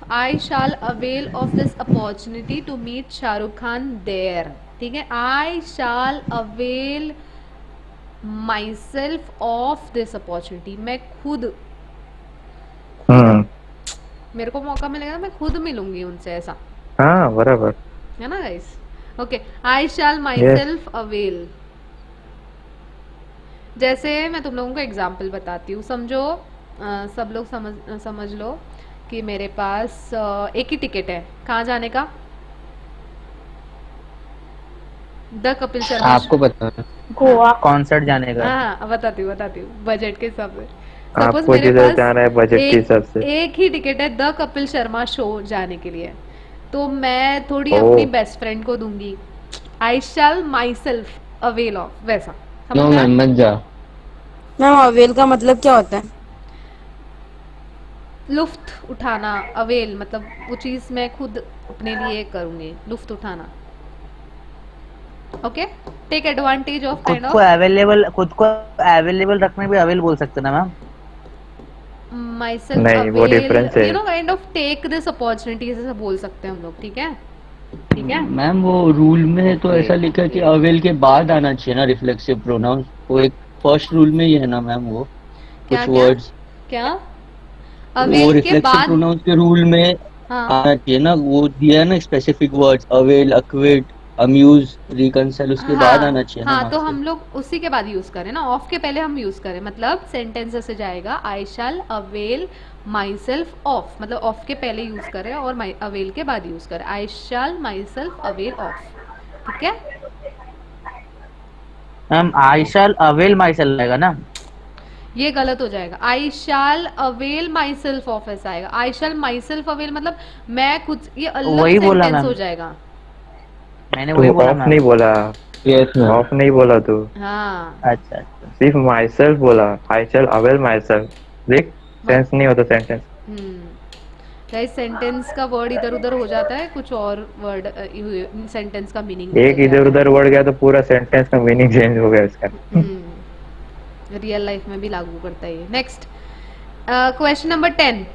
this opportunity to meet Shahrukh Khan there. ठीक है, I shall avail myself of this opportunity. मैं खुद, मेरे को मौका मिलेगा ना, मैं खुद मिलूंगी उनसे, ऐसा हाँ बराबर. है ना गाइस? ओके, आई शैल माई Yes. Self avail. जैसे मैं तुम लोगों को एग्जाम्पल बताती हूँ, समझो सब लोग समझ लो कि मेरे पास एक ही टिकट है. कहाँ जाने का? द कपिल शर्मा. आपको बताना. गोवा. कॉन्सर्ट जाने का. हाँ, बताती हूँ बजट के हिसाब से. Suppose आपको मेरे जिधर पास जाना है बजट के हिसाब से. एक ही टिकट है द कपिल शर्मा शो जाने के लिए, तो मैं थोड़ी ओह. अपनी बेस्ट फ्रेंड को दूंगी. आई shall myself avail of, वैसा. नो समझ मैम मत जा. मैम अवेल का मतलब क्या होता है? लुफ्त उठाना. अवेल मतलब वो चीज मैं खुद अपने लिए करूंगी, लुफ्त उठाना. Okay, take advantage of kind खुद को अवेलेबल रखने भी अवेल बोल सकते ना मैम? myself नहीं, वो difference है. You know kind of take this opportunity, ऐसे बोल सकते हैं हम लोग. ठीक है, ठीक है. मैम वो रूल में तो ऐसा लिखा है कि अवेल के बाद आना चाहिए ना रिफ्लेक्सिव प्रोनाउंस. वो एक फर्स्ट रूल में ही है ना मैम, वो क्या कुछ वर्ड्स क्या वो अवेल के रिफ्लेक्सिव बाद? प्रोनाउंस के रूल में हाँ, आना चाहिए ना. वो दिया है ना specific words, avail, acquit, amuse, reconcile, उसके बाद आना चाहिए ना. हाँ, तो वहाँ से. हम लोग उसी के बाद यूज करें ना, ऑफ के पहले हम यूज करें. मतलब सेंटेंस ऐसे जाएगा, I shall avail myself of, मतलब ऑफ के पहले यूज करें और अवेल के बाद यूज करें. I shall myself avail of. ठीक है, ma'am I shall avail myself आएगा ना? ये गलत हो जाएगा. I shall avail myself of ऐसा आएगा. आई शैल माई सेल्फ अवेल मतलब मैं खुद, ये अलग वही बोला सेंटेंस मैम. हो जाएगा. मैंने वही तुम बोला ऑफ मैम. नहीं बोला. Yes, ma'am. ऑफ नहीं बोला तू, हाँ अच्छा अच्छा सिर्फ माई सेल्फ बोला, आई शैल अवेल माई सेल्फ। देख सेंस नहीं होता सेंटेंस। गाइस सेंटेंस का वर्ड इधर उधर हो जाता है, कुछ और वर्ड सेंटेंस का मीनिंग एक इधर उधर वर्ड गया तो पूरा सेंटेंस का मीनिंग चेंज हो गया इसका। रियल लाइफ में भी लागू करता है ये। Next question number 10।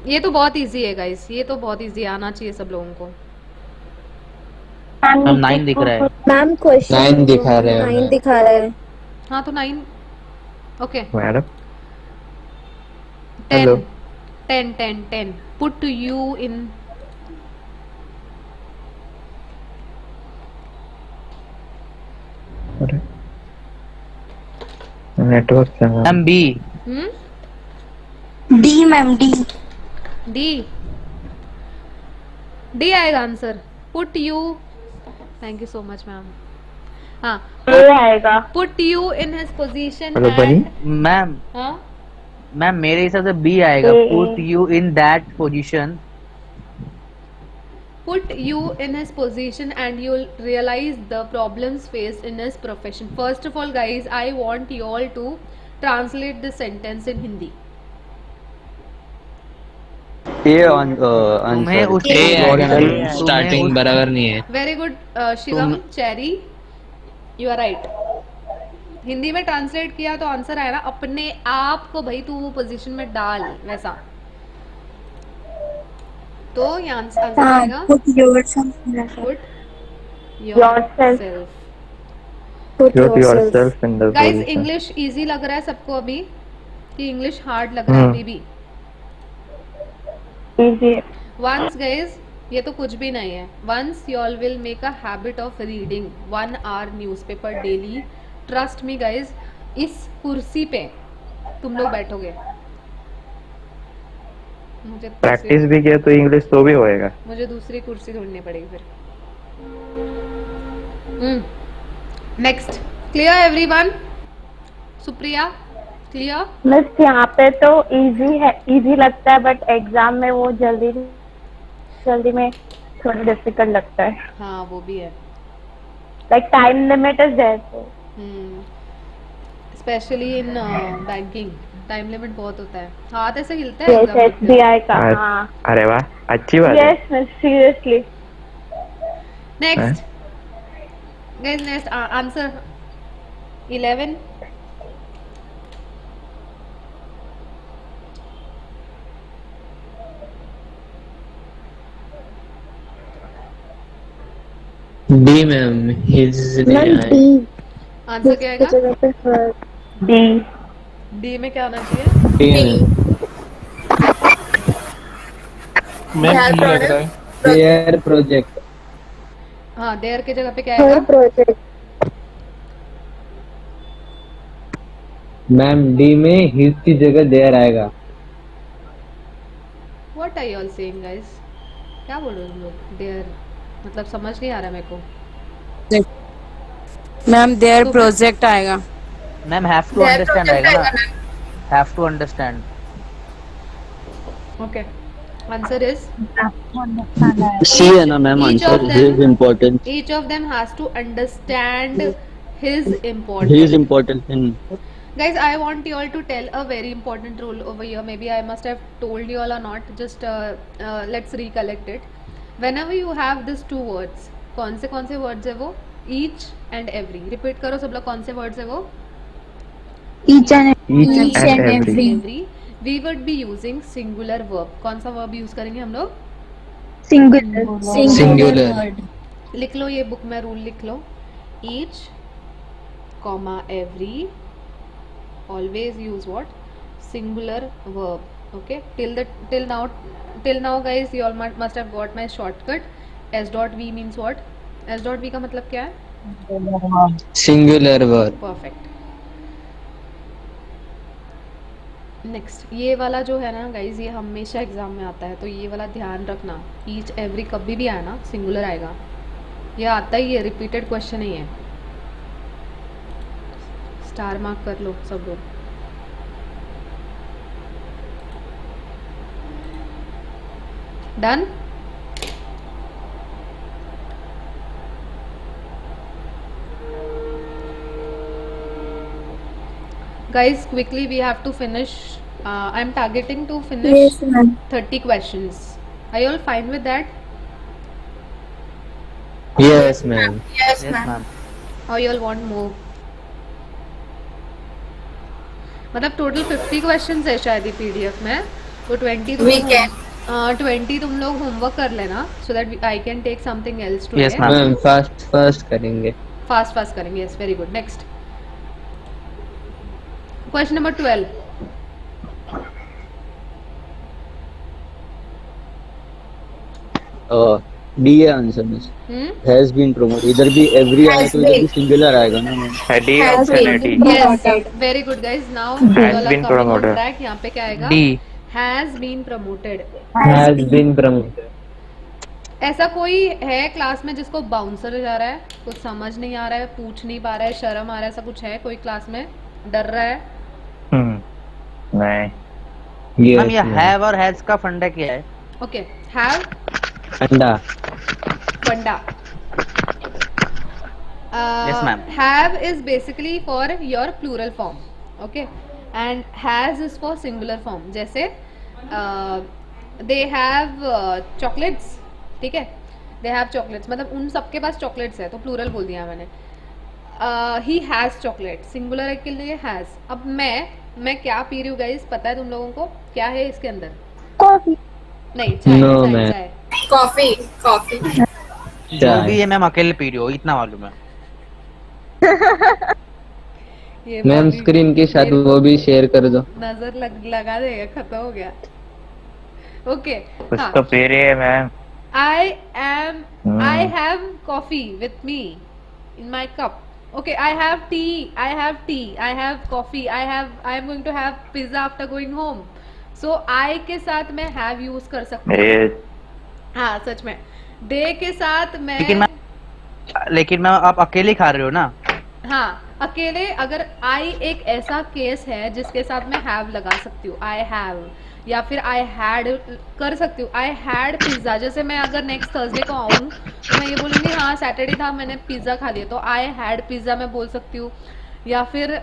ये तो बहुत इजी है गाइस, ये तो बहुत इजी आना चाहिए सब लोगों को। मैम 9 दिख रहा है। मैम क्वेश्चन 9 दिखा रहे हैं 9 मैम। दिखा रहा है। हाँ तो 9 okay. Madam 10 hello 10 10 10 put you in network से ma'am B. D ma'am D. D D आएगा answer. Put you, thank you so much ma'am. हाँ आएगा। Put you in his position hello Bunny. And ma'am हाँ मैम मेरे हिसाब से बी आएगा। Put you in that position. put you in his position and you'll realize the problems faced in his profession. First of all guys, I want you all to translate this sentence in Hindi. ये ऑन तुम्हें उस ए आएगा मैम, तुम्हें स्टार्टिंग उस- बराबर नहीं है। Very good Shivam Cherry, you are right. Hindi में ट्रांसलेट किया तो आंसर आया ना, अपने आप को भाई तू वो पोजीशन में डाल वैसा, तो ये आंसर आएगा Put yourself. put yourself. Put Put yourself. yourself in the guys position. English easy लग रहा है सबको अभी कि इंग्लिश हार्ड लग रहा है अभी भी? Once guys, ये तो कुछ भी नहीं है। Once you all will make a habit of reading 1 hour newspaper daily, trust me guys, इस कुर्सी पे तुम लोग बैठोगे। प्रैक्टिस भी किया तो इंग्लिश तो भी होएगा। मुझे दूसरी कुर्सी ढूंढनी पड़ेगी फिर। Next, clear everyone? Supriya clear? Miss यहाँ पे तो इजी है, इजी लगता है, बट एग्जाम में वो जल्दी में थोड़ा डिफिकल्ट लगता है। हाँ वो भी है। Like time limit is there. Specially in banking time limit बहुत होता है। हाथ ऐसे हिलता है एग्जाम में। एसबीआई का। हाँ अरे वाह अच्छी बात है। Yes miss, seriously. Next guys, next answer 11। D ma'am, his answer क्या आएगा? डी। डी में क्या आना चाहिए? डी मैम ई लग रहा है। There project. हाँ देयर की जगह पे क्या आएगा? प्रोजेक्ट। मैम डी में हिज की जगह देयर आएगा। What are you all saying guys? क्या बोल रहे हो तुम लोग? देयर मतलब समझ नहीं आ रहा मेरे को। मैम देयर प्रोजेक्ट आएगा। मैम हैव टू अंडरस्टैंड आएगा ना, have to understand. Okay answer is C है ना ma'am Each answer. of them- his important, each of them has to understand his his importance. Important in. Guys, I want you all to tell a very important rule over here. Maybe I must have told you all or not. Just let's recollect it. Whenever you have these two words, कौन से words है वो? Each and every. Repeat करो सब लोग, कौन से words है वो? Each and Each and every. Every. We would be using singular verb. कौन सा verb use करेंगे हम लोग? सिंगुलर। लिख लो ये बुक में रूल लिख लो। Each, comma every. Always use what? Singular verb. Okay. Till now guys, you all must have got my shortcut. S dot V means what? S dot V का मतलब क्या है? Singular verb. Perfect. नेक्स्ट ये वाला जो है ना गाइज, ये हमेशा एग्जाम में आता है, तो ये वाला ध्यान रखना। ईच एवरी कभी भी आया ना सिंगुलर आएगा, ये आता ही है, रिपीटेड क्वेश्चन ही है। स्टार मार्क कर लो सब लोग। Done? Guys, quickly we have to finish. I'm targeting to finish Yes, ma'am. 30 questions. Are you all fine with that? Yes, ma'am. Yes, ma'am. Or you all want more? मतलब टोटल 50 क्वेश्चंस है शायद पीडीएफ में, तो 20 तुम लोग होमवर्क कर लेना, so that I can take something else today. Yes, ma'am. Ma'am fast करेंगे. फास्ट करेंगे. Yes, very good. Next question number 12. D है आंसर में. Has been promoted. इधर भी एवरी आया तो इधर भी सिंगुलर आएगा ना मैम. डी ऑप्शन है D. Yes, very good guys. Now Has been promoted. Track. यहाँ पे क्या आएगा? D. Has been promoted. Has been promoted. ऐसा कोई है क्लास में जिसको बाउंसर जा रहा है, कुछ समझ नहीं आ रहा है, पूछ नहीं पा रहा है, शर्म आ रहा है, ऐसा कुछ है कोई क्लास में? डर रहा है? नहीं. मैम ये हैव और हैज का फंडा क्या है? ओके, हैव अंडा. फंडा. Yes, ma'am. Have is basically for your plural form, okay, and has is for singular form. जैसे they have chocolates, ठीक है? They have chocolates, मतलब उन सबके पास chocolates है, तो plural बोल दिया मैंने. He has chocolate, singular है के लिए has. अब मैं क्या पी रही हूँ गाइस, पता है तुम लोगों को क्या है इसके अंदर? Coffee. नहीं, चाय. No, चाय, ma'am. चाय. कॉफी. जो भी है मैम अकेले पी रही हो, इतना मालूम है. ये मैम बात भी- स्क्रीन के साथ वो भी शेयर कर दो. नजर लगा देगा, खत्म हो गया. ओके. कुछ तो पी रही है ma'am. I have coffee with me in my cup. Okay, I have tea. I have coffee. I am going to have pizza after going home. So I के साथ मैं have use कर सकती हूँ. हाँ, सच में. they के साथ मैं. लेकिन मैम आप अकेले खा रहे हो ना? हाँ, अकेले. अगर I एक ऐसा केस है जिसके साथ मैं have लगा सकती हूँ, I have, या फिर I had कर सकती हूँ. I had pizza. जैसे मैं अगर नेक्स्ट थर्सडे को आऊँ तो मैं ये बोलूँगी हाँ सैटरडे था, मैंने पिज्जा खा लिया, तो I had पिज्जा मैं बोल सकती हूँ. या फिर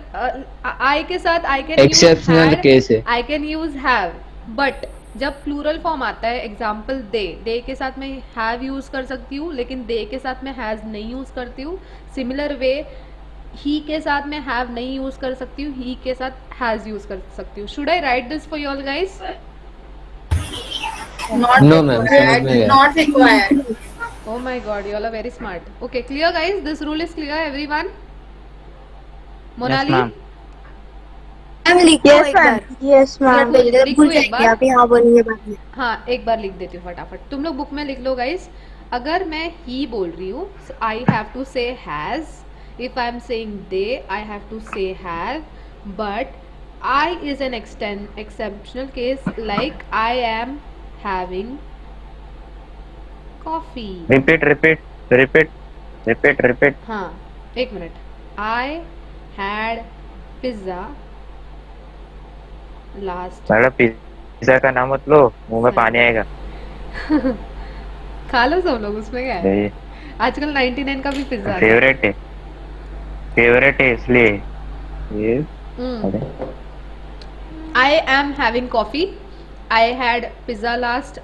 I के साथ I can use exceptional had, case है. I can use have. But जब प्लूरल फॉर्म आता है, एग्जाम्पल दे के साथ मैं हैव यूज कर सकती हूँ, लेकिन दे के साथ मैं हैज नहीं यूज करती हूँ. सिमिलर वे ही के साथ मैं हैव नहीं यूज कर सकती हूँ, ही के साथ हैज यूज कर सकती हूँ. Should I write this for you all guys? No ma'am, समझ में गया. Not required. Oh my god, you all are very smart. Okay, clear guys? This rule is clear everyone? Monali? ma'am. Ma'am लिखो एक बार. Yes ma'am. लिखो भूल एक बार. जाएंगे अभी. हाँ, बोलिए बाद में. हाँ, एक बार लिख देती हूँ फटाफट. तुम लोग बुक में लिख लो गाइस. अगर मैं ही बोल रही हूँ, I have to say has. If I am saying they, I have to say have. But I is an exceptional case, like I am having coffee. Repeat. हाँ, एक minute. I had pizza last. Madam pizza का नाम मत लो, मुंह में पानी आएगा. खा लो सब लोग, उसमें क्या है? आजकल 99 का भी पिज्जा है. फेवरेट है इसलिए ये. I am having coffee. I had pizza last.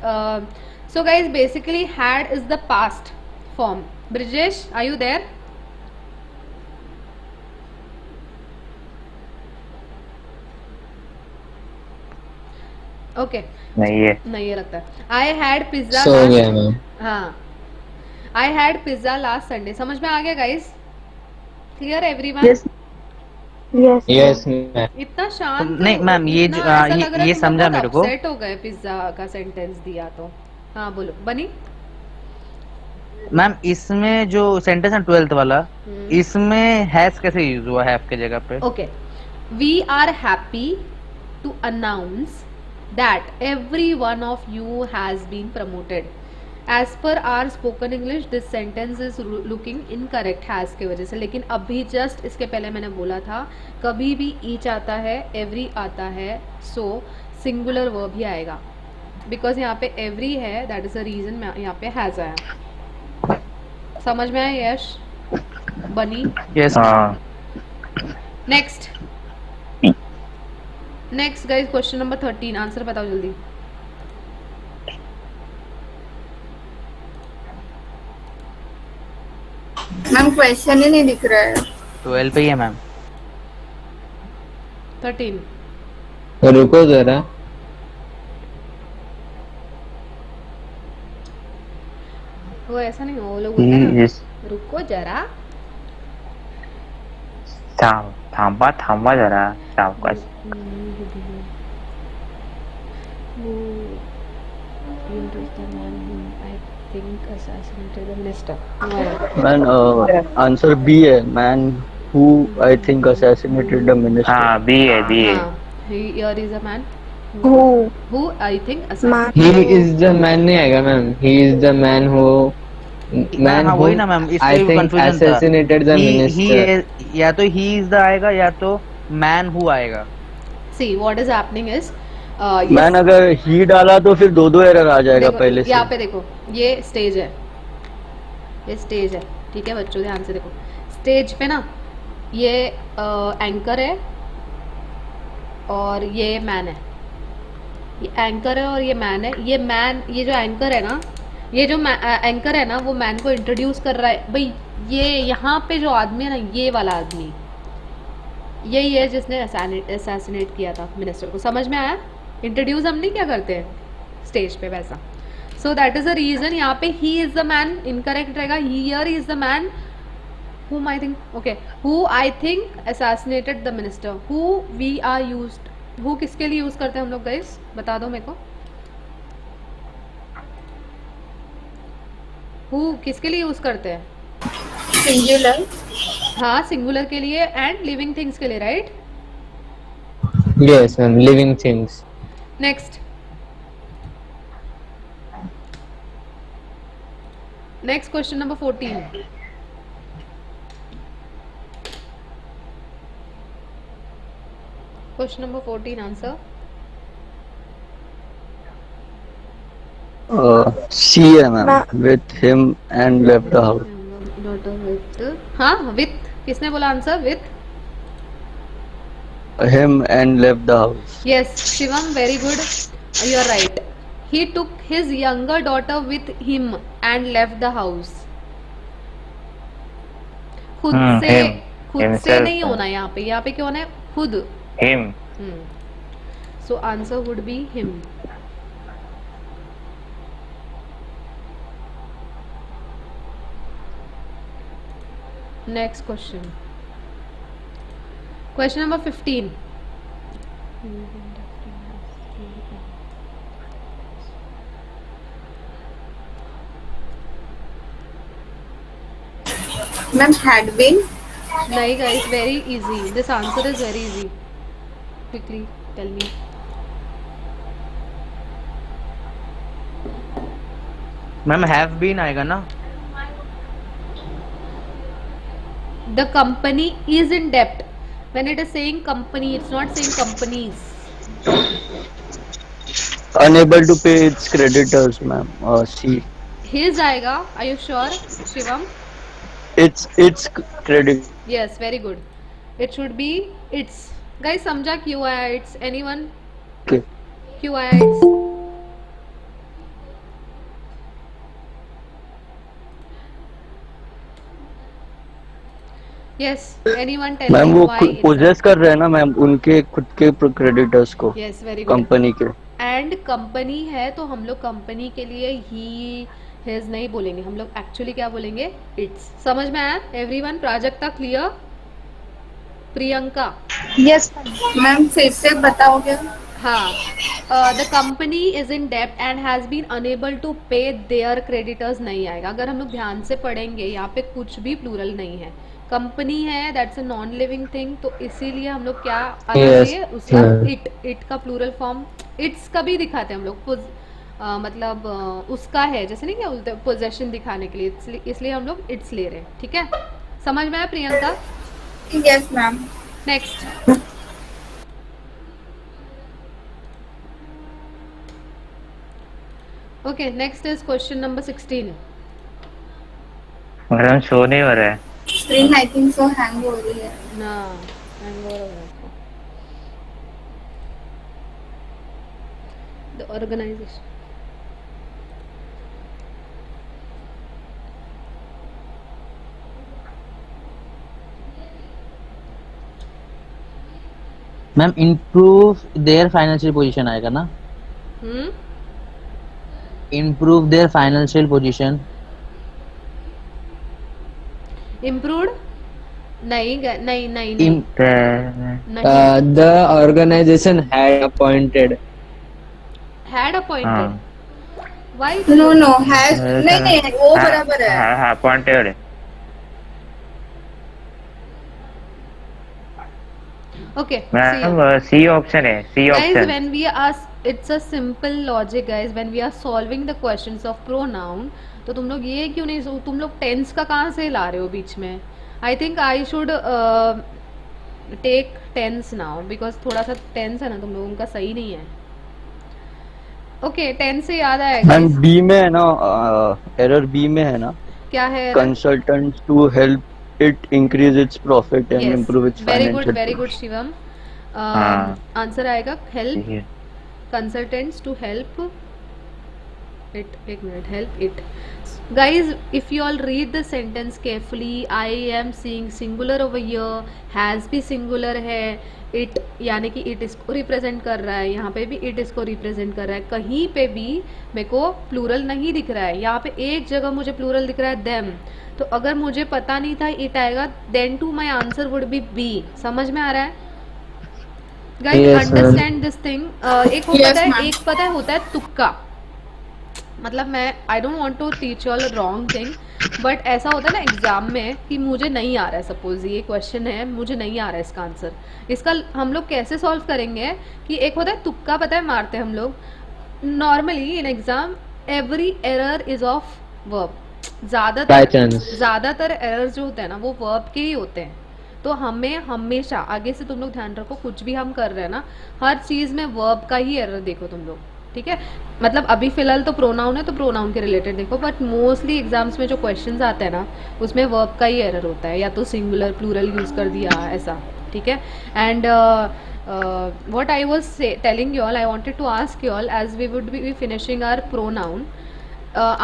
So guys, basically had is the past form. Brijesh, are you there? Okay. नहीं है. नहीं है लगता है. I had pizza so last. गया मैम. हाँ. I had pizza last Sunday. समझ में आ गया guys? Clear everyone? Yes ma'am. इतना शांत. नहीं मैम, ये इतना ऐसा लग रहा है ये कि समझा बहुत मेरे को. upset हो गए पिज्जा का सेंटेंस दिया तो. हाँ बोलो बनी. मैम इसमें जो सेंटेंस है 12th वाला, इसमें हैज कैसे यूज हुआ हैव के जगह पे? Okay. We are happy to announce that every one of you has been promoted. As per our spoken English, this sentence is looking incorrect has के वजह से. लेकिन अभी जस्ट इसके पहले मैंने बोला था, कभी भी each आता है, every आता है, so singular verb ही आएगा. Because यहाँ पे every है, that is the reason यहाँ पे has आया. समझ में आया यश? बनी? यस. हाँ. Next. Next guys, question number 13, answer बताओ जल्दी. मैम क्वेश्चन ही नहीं दिख रहा है. 12 पे ही है मैम. 13. रुको जरा. वो ऐसा नहीं, वो लोग बोलते हैं He is ना, रुको जरा. थांबा जरा सावकाश. मैन आंसर बी है. Man who I think assassinated the minister. हाँ बी है. Here is a man Who? who I think Man. He is the man नहीं आएगा ma'am. He is the man who हाँ वही ना मैम, I इसलिए think कंफ्यूजन था. assassinated the minister. या तो ही इज द आएगा या तो मैन हु आएगा. see what is happening is man अगर ही डाला तो फिर दो एरर आ जाएगा देखो, पहले से. यहाँ पे देखो, ये स्टेज है, ये स्टेज है, ठीक है बच्चों, ध्यान से देखो. स्टेज पे ना ये एंकर है और ये मैन है. ये एंकर है और ये मैन है. ये मैन, ये जो एंकर है ना, ये जो एंकर है ना, वो मैन को इंट्रोड्यूस कर रहा है. भाई ये यहाँ पे जो आदमी है ना, ये वाला आदमी यही है जिसने असैसिनेट किया था मिनिस्टर को. समझ में आया? इंट्रोड्यूस हम नहीं क्या करते हैं स्टेज पे, वैसा. So that is the reason. यहाँ पे he is the man incorrect रहेगा. Here is the man whom I think, okay, who I think assassinated the minister. Who we are used, who किसके लिए यूज करते हैं हम लोग गाइस, बता दो मेरे को. who किसके लिए यूज करते हैं? सिंगुलर. हाँ, सिंगुलर के लिए एंड लिविंग थिंग्स के लिए, right? Yes ma'am. Living things. Next question number 14. Question number 14, answer. सी है ma'am. With him and left the house. Daughter with, हाँ with, किसने बोला answer? with. Him and left the house. Yes, Shivam, very good. You are right. He took his younger daughter with him and left the house. खुद से, him, खुद से himself. नहीं होना यहाँ पे. यहाँ पे क्या होना है? खुद. Him. So answer would be him. Next question. Question number 15. Ma'am had been. Nahi guys, very easy. This answer is very easy. Quickly tell me. Ma'am have been आएगा ना. The company is in debt. When it is saying company, it's not saying companies. Unable to pay its creditors ma'am. C. His आएगा. Are you sure, Shivam? It's credit. Yes, very good. It should be its. Guys, समझा क्यों आया its? Anyone? Okay. क्यों आया its? Yes. Anyone tell ma'am me वो why it's? पोजेस कर रहे हैं ना मैम उनके खुद के क्रेडिटर्स को. Yes, very good. कंपनी के. एंड कंपनी है तो हम लोग कंपनी के लिए ही हिज नहीं बोलेंगे, हम लोग एक्चुअली क्या बोलेंगे? इट्स. समझ में आया everyone? Prajakta clear? Priyanka? Yes ma'am, फिर से बताओगे? हाँ. द कंपनी इज इन डेब्ट and has been unable to pay their creditors नहीं आएगा. अगर हम लोग ध्यान से पढ़ेंगे यहाँ पे कुछ भी प्लूरल नहीं है. कंपनी है, that's a non living thing, तो इसीलिए हम लोग क्या आएंगे? उसका इट का प्लूरल फॉर्म इट्स का भी दिखाते हैं हम लोग. मतलब उसका है, जैसे नहीं क्या बोलते, पोजेशन दिखाने के लिए, इसलिए हम लोग इट्स ले रहे हैं. ठीक है, समझ में आया Priyanka? Yes ma'am. Next. Okay, next is question number 16. Madam show नहीं हो रहा है. Screen I think so hang हो रही है. ना हैंग हो रहा है. The organisation. Ma'am improve their financial position आएगा ना? Improve their financial position. Improved? नहीं नहीं नहीं नहीं. The organization had appointed. Had appointed. Why? No no has नहीं नहीं वो बराबर है. हाँ appointed. Okay. Ma'am C option है. C Guys, option. when we ask, it's a simple logic, guys. When we are solving the questions of pronoun, तो तुम लोग ये क्यों नहीं, तुम लोग टेंस का कहाँ से ला रहे हो बीच में? I think I should take tense now because थोड़ा सा टेंस है ना तुम लोगों का सही नहीं है. Okay, टेंस से याद आया मैम guys. बी में है ना, एरर बी में है ना, क्या है? Consultants to help it increase its profit and Yes. improve its Very financial good, very good, position. Shivam. हाँ. आंसर आएगा help ठीक है. consultants to help it. एक minute. Help it. Guys, if you all read the sentence carefully, I am seeing singular over here, has भी singular है, it यानी कि it इसको रिप्रेजेंट कर रहा है, यहाँ पे भी it इसको रिप्रेजेंट कर रहा है, कहीं पे भी मेरे को प्लूरल नहीं दिख रहा है. यहाँ पे एक जगह मुझे प्लूरल दिख रहा है them. तो अगर मुझे पता नहीं था it आएगा, then to my answer would be B. समझ में आ रहा है guys? Yes, ma'am. Understand this thing. एक Yes, पता है, ma'am. एक पता है होता है तुक्का. मतलब मैं I don't want to teach all wrong thing, but ऐसा होता है ना एग्जाम में कि मुझे नहीं आ रहा है, सपोज ये क्वेश्चन है, मुझे नहीं आ रहा है इसका आंसर, इसका हम लोग कैसे सॉल्व करेंगे कि एक होता है तुक्का, पता है मारते हैं हम लोग. Normally in exam every error is of verb. ज़्यादातर एरर जो होते हैं ना वो वर्ब के ही होते हैं. तो हमें हमेशा, आगे से तुम लोग ध्यान रखो, कुछ भी हम कर रहे हैं ना, हर चीज़ में वर्ब का ही एरर देखो तुम लोग, ठीक है? मतलब अभी फिलहाल तो प्रोनाउन है तो प्रोनाउन के रिलेटेड देखो, बट मोस्टली एग्जाम्स में जो क्वेश्चंस आते हैं ना उसमें वर्ब का ही एरर होता है, या तो सिंगुलर प्लूरल यूज़ कर दिया ऐसा, ठीक है? And what I was telling you all, I wanted to ask you all, as we would be finishing our pronoun,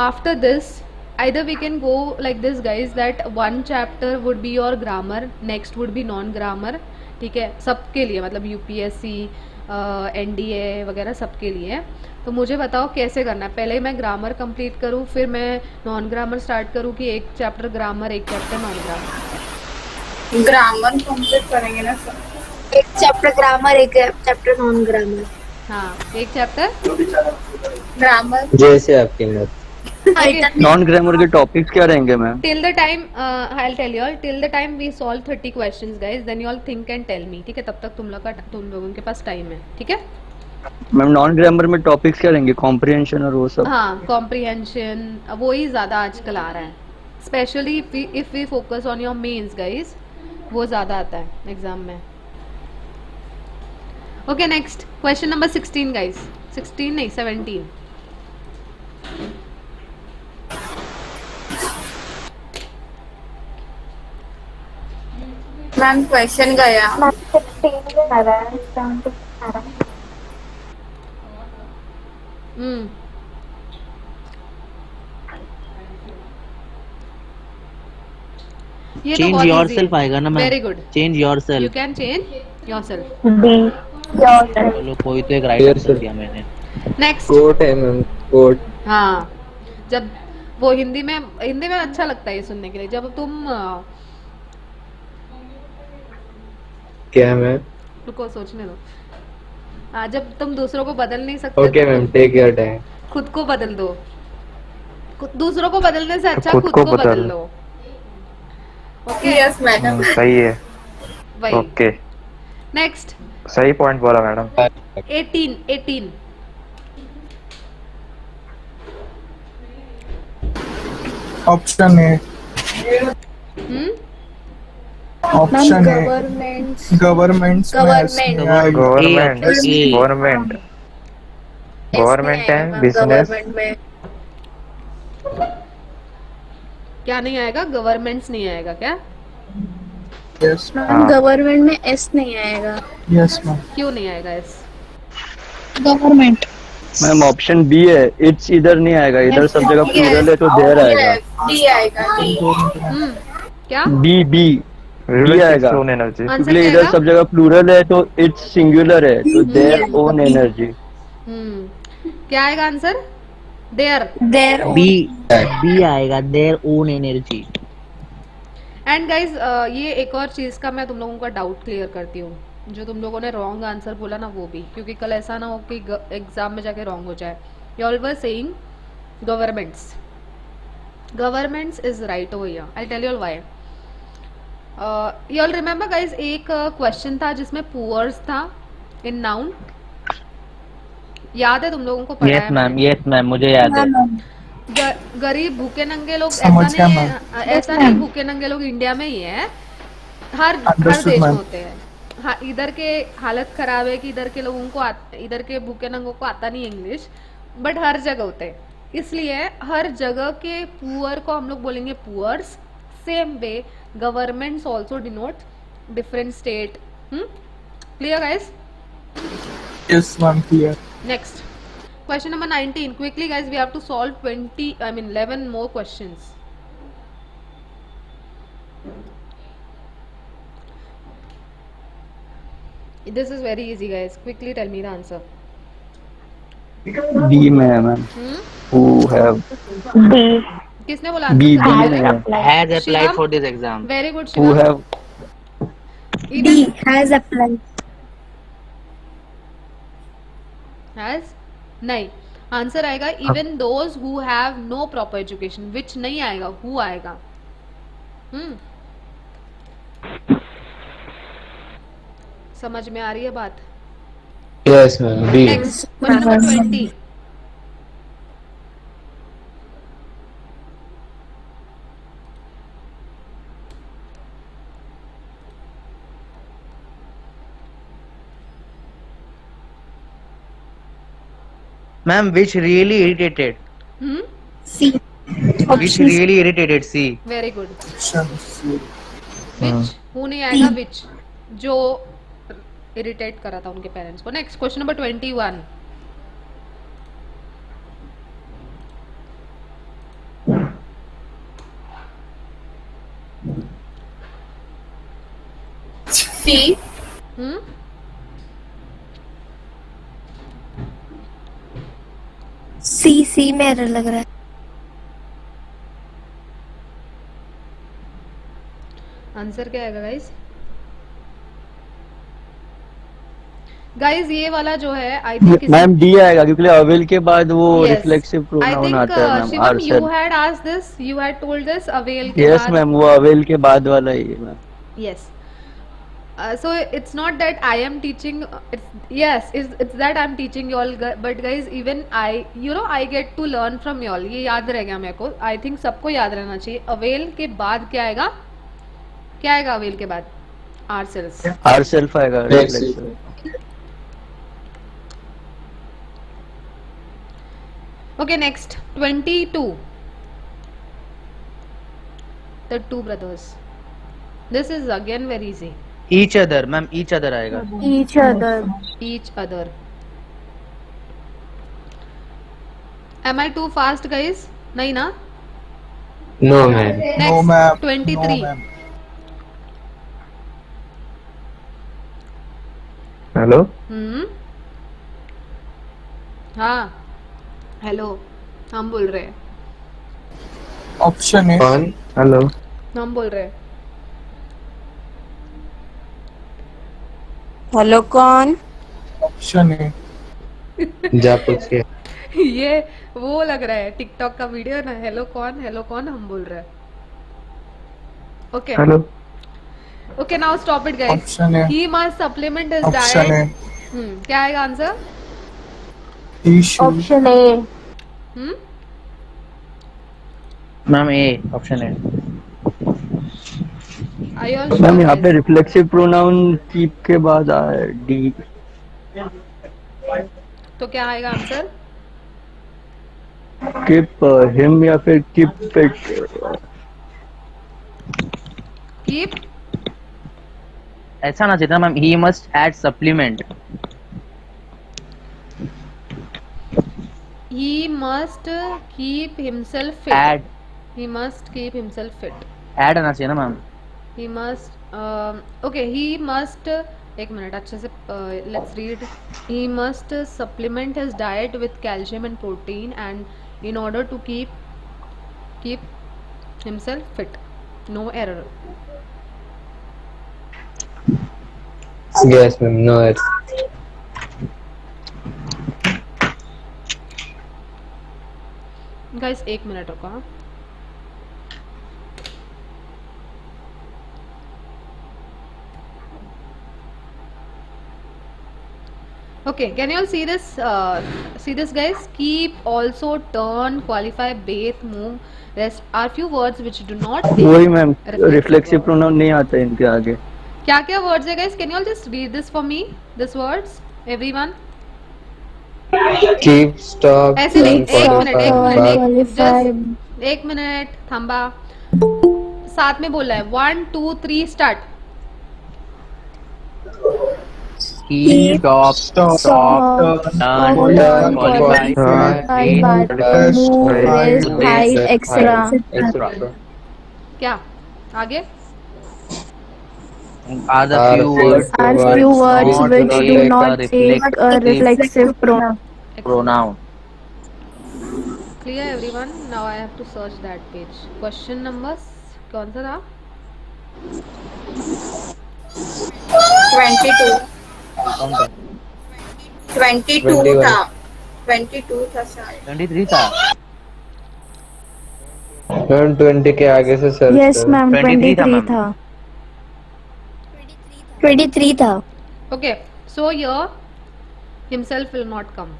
after this either we can go like this guys, that one chapter would be your grammar, next would be non grammar, ठीक है? सबके लिए, मतलब यूपीएससी, एनडीए वगैरह सबके लिए. तो मुझे बताओ कैसे करना है. पहले मैं ग्रामर कंप्लीट करूँ, फिर मैं नॉन ग्रामर स्टार्ट करूँ, कि एक चैप्टर ग्रामर एक chapter non grammar? Grammar complete करेंगे ना सर. एक चैप्टर ग्रामर, एक चैप्टर नॉन ग्रामर. हाँ, एक चैप्टर ग्रामर. जैसे आपकी मत. नॉन ग्रामर के टॉपिक्स क्या रहेंगे ma'am? Till the time I'll tell you all, till the time we solve 30 questions guys, then you all think and tell me, ठीक है? तब तक तुम लोगों के पास टाइम है, ठीक है? मैम नॉन ग्रामर में टॉपिक्स क्या रहेंगे? कॉम्प्रिहेंशन और वो सब? हाँ, कॉम्प्रिहेंशन वो ही ज़्यादा आजकल आ रहा है, specially if we focus on your mains guys, वो ज़्यादा आता है एग्जाम में. Okay, next question number 16 guys. 16 नहीं 17. मैम क्वेश्चन गया. ये चेंज बहुत योरसेल्फ easy है. आएगा ना ma'am? Very good. Change You yourself. can change yourself. चलो कोई तो एक राइट आंसर दिया मैंने. Next. कोट है मैम, कोट. हाँ, जब वो हिंदी में अच्छा लगता है ये सुनने के लिए, जब तुम क्या मैम? रुको सोचने दो. जब तुम दूसरों को बदल नहीं सकते, okay ma'am, take your time. खुद को बदल दो. दूसरों को बदलने से अच्छा खुद खुद को को बदल बदल. लो. Okay, yes madam. सही है. वही. ओके, नेक्स्ट सही पॉइंट बोला मैडम. 18. ऑप्शन है. ऑप्शन है गवर्नमेंट्स गवर्नमेंट एंड बिजनेस. क्या नहीं आएगा? गवर्नमेंट्स नहीं आएगा क्या? यस गवर्नमेंट में एस नहीं आएगा. Yes ma'am. क्यों नहीं आएगा S? Government ma'am option B है, इट्स इधर नहीं आएगा, इधर सब जगह प्लूरल है तो देयर आएगा। डी आएगा डी। क्या बी बी बी Realize आएगा, its own energy. आंसर क्योंकि क्या इधर आएगा? सब जगह प्लूरल है तो इट्स सिंगुलर है तो देयर ओन एनर्जी। क्या आएगा आंसर? देयर। बी बी आएगा, their own energy. And guys ये एक और चीज़ का मैं तुम लोगों का डाउट क्लियर करती हूँ, जो तुम लोगों ने रॉन्ग आंसर बोला ना वो भी, क्योंकि कल ऐसा ना हो कि एग्जाम में जाके रॉन्ग हो जाए। You all were saying governments is right over here. I tell you all why. You all remember guys एक क्वेश्चन था जिसमें पुअर्स था इन नाउन, याद है तुम लोगों को? पढ़ा है मैंने। यस मैम, मुझे याद है। गरीब भूखे नंगे लोग समझ ऐसा गया नहीं मैम। ऐसा नहीं भूखे नंगे लोग इंडिया में ही है, हर Understood, देश में मैम। होते हैं। हाँ, इधर के हालत खराब है कि इधर के लोगों को इधर के भूखे नंगों को आता नहीं इंग्लिश, बट हर जगह होते हैं। इसलिए हर जगह के पुअर को हम लोग बोलेंगे poors. Same way governments also denote different state. Clear guys? Yes, ma'am, clear. Next, question number 19. Quickly, guys, we have to solve 11 more questions. This is very easy, guys. Quickly tell me the answer. B में है मैम, who have किसने बोला बी answer? बी में है, has applied Shivam? For this exam. Very good, who Shivam. have Even has applied. has? नहीं, आंसर आएगा even those who have no proper education. Which नहीं आएगा, who आएगा? समझ में आ रही है बात? Yes, ma'am. B. Next, question number 20. Ma'am which really irritated, C. which really irritated, C. Very good. Option C. Which? who नहीं आएगा? which? जो इरिटेट करा था उनके पेरेंट्स को। Next, question number 21. सी। सी में एरर लग रहा है। आंसर क्या आएगा गाइस? गाइस ये वाला जो है आई थिंक मैम डी आएगा, क्योंकि अवेल के बाद वो Yes. Reflexive I pronoun think आता है मैम, Shivam, आर you सेल्फ। had asked this, you had told this avail के यस बाद। मैम, वो अवेल के बाद वाला ही है ma'am. Yes. So it's not that I am teaching. It's that I'm teaching you all. But guys, even I get to learn from you all. ये याद रह गया मेरे को. I think सबको याद रहना चाहिए. Avail के बाद क्या आएगा? क्या आएगा avail के बाद? Ourselves. आर सेल्फ आएगा, reflexive. Okay, next 22. The two brothers. This is again very easy. Each other, ma'am each other आएगा। Each other. Each other. Am I too fast, guys? नहीं ना? No, ma'am. Next, No, ma'am. 23. No, ma'am. Hello? हाँ, हेलो, हम बोल रहे हैं। Option A. Khan. Hello? हम बोल रहे हैं। हेलो कौन? Option A. जा पूछ के। ये वो लग रहा है टिकटॉक का वीडियो ना, हेलो कौन हम बोल रहे हैं। Okay Hello? Okay, now stop it guys. Option A. He must supplement his Option A. Diet. क्या आएगा answer? He should. Option A. Ma'am A, option A. I all ma'am यहाँ पे रिफ्लेक्सिव प्रोनाउन कीप के बाद आया डी। तो क्या आएगा आंसर? कीप हिम या फिर कीप इट। कीप ऐसा ना चाहिए ma'am, he must add supplement. he must keep himself fit. Add He must keep himself fit. add आना चाहिए ना ma'am. He must okay, he must एक मिनट अच्छे से let's read. He must supplement his diet with calcium and protein and in order to keep himself fit. No error. Yes, ma'am. No, it's Guys एक मिनट रुको हाँ. Okay, can you all see this? See this, guys. Keep, also, turn, qualify, bathe, move. Rest are few words which do not take वही ma'am reflexive reflexive verb. Pronoun नहीं आता इनके आगे. क्या क्या words है, guys? Can you all just read this for me? These words, everyone. keep, stop, ऐसे नहीं. turn, एक मिनट थम्बा. साथ में बोला है 1 2 3 start. Keep, stop, turn, qualify, move, rest, etc. etc. क्या आगे? Are the few words Are few words not which do take not a take a reflexive pronoun. pronoun. Clear everyone? Now I have to search that page. Question number कौन सा था? 22 21. था. 22 था शायद. 23 था. मैम 20 के आगे से सर्च Yes, करो. ma'am. 23 था, 23 ma'am. था. 23 था. Okay, so here himself will not come.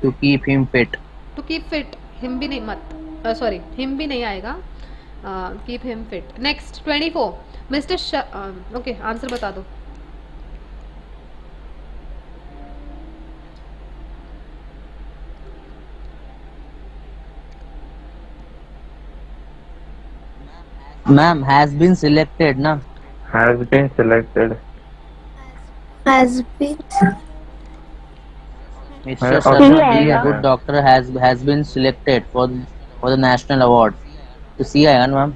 To keep him fit. To keep fit, him भी नहीं मत. Sorry, him भी नहीं आएगा. Keep him fit. Next 24. Mr. Okay, answer बता दो. Ma'am has been selected ना. Has been selected. Has been. Mr. Okay. Sharma being a good doctor has been selected for the national award. तो C आएगा ना मैम.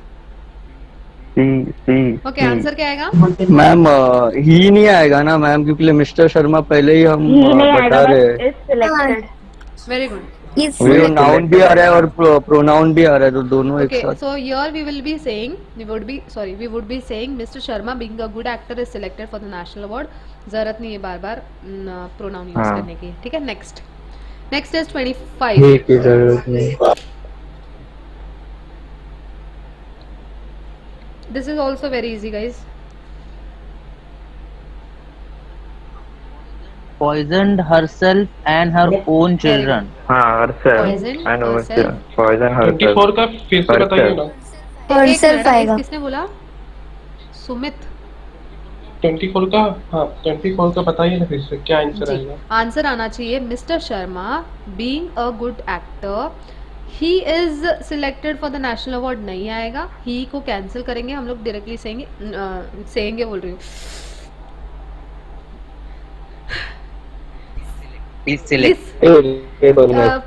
C. Okay, आंसर क्या आएगा? मैम ही नहीं आएगा ना मैम क्योंकि मिस्टर शर्मा पहले ही हम बता रहे हैं. Very good. वो नाउन भी आ रहा है और प्रोनाउन भी आ रहा है तो दोनों एक Okay, साथ. so here we would be saying Mr. Sharma being a good actor is selected for the national award. जरूरत नहीं है बार-बार प्रोनाउन यूज हाँ. करने की. ठीक है, next is 25. ठीक है, जरूरत नहीं. This is also very easy, guys. Poisoned herself and her own children. हाँ, herself. Poison I know herself. poison herself. 24 का फिर से बताइए ना. Herself आएगा. किसने बोला? सुमित. 24 का, हाँ 24 का बताइए ना फिर से क्या आंसर आएगा. आंसर आना चाहिए mister Sharma being a good actor he is selected for the national award. नहीं आएगा. ही को कैंसिल करेंगे हम लोग. डायरेक्टली सेंगे बोल रही हूँ.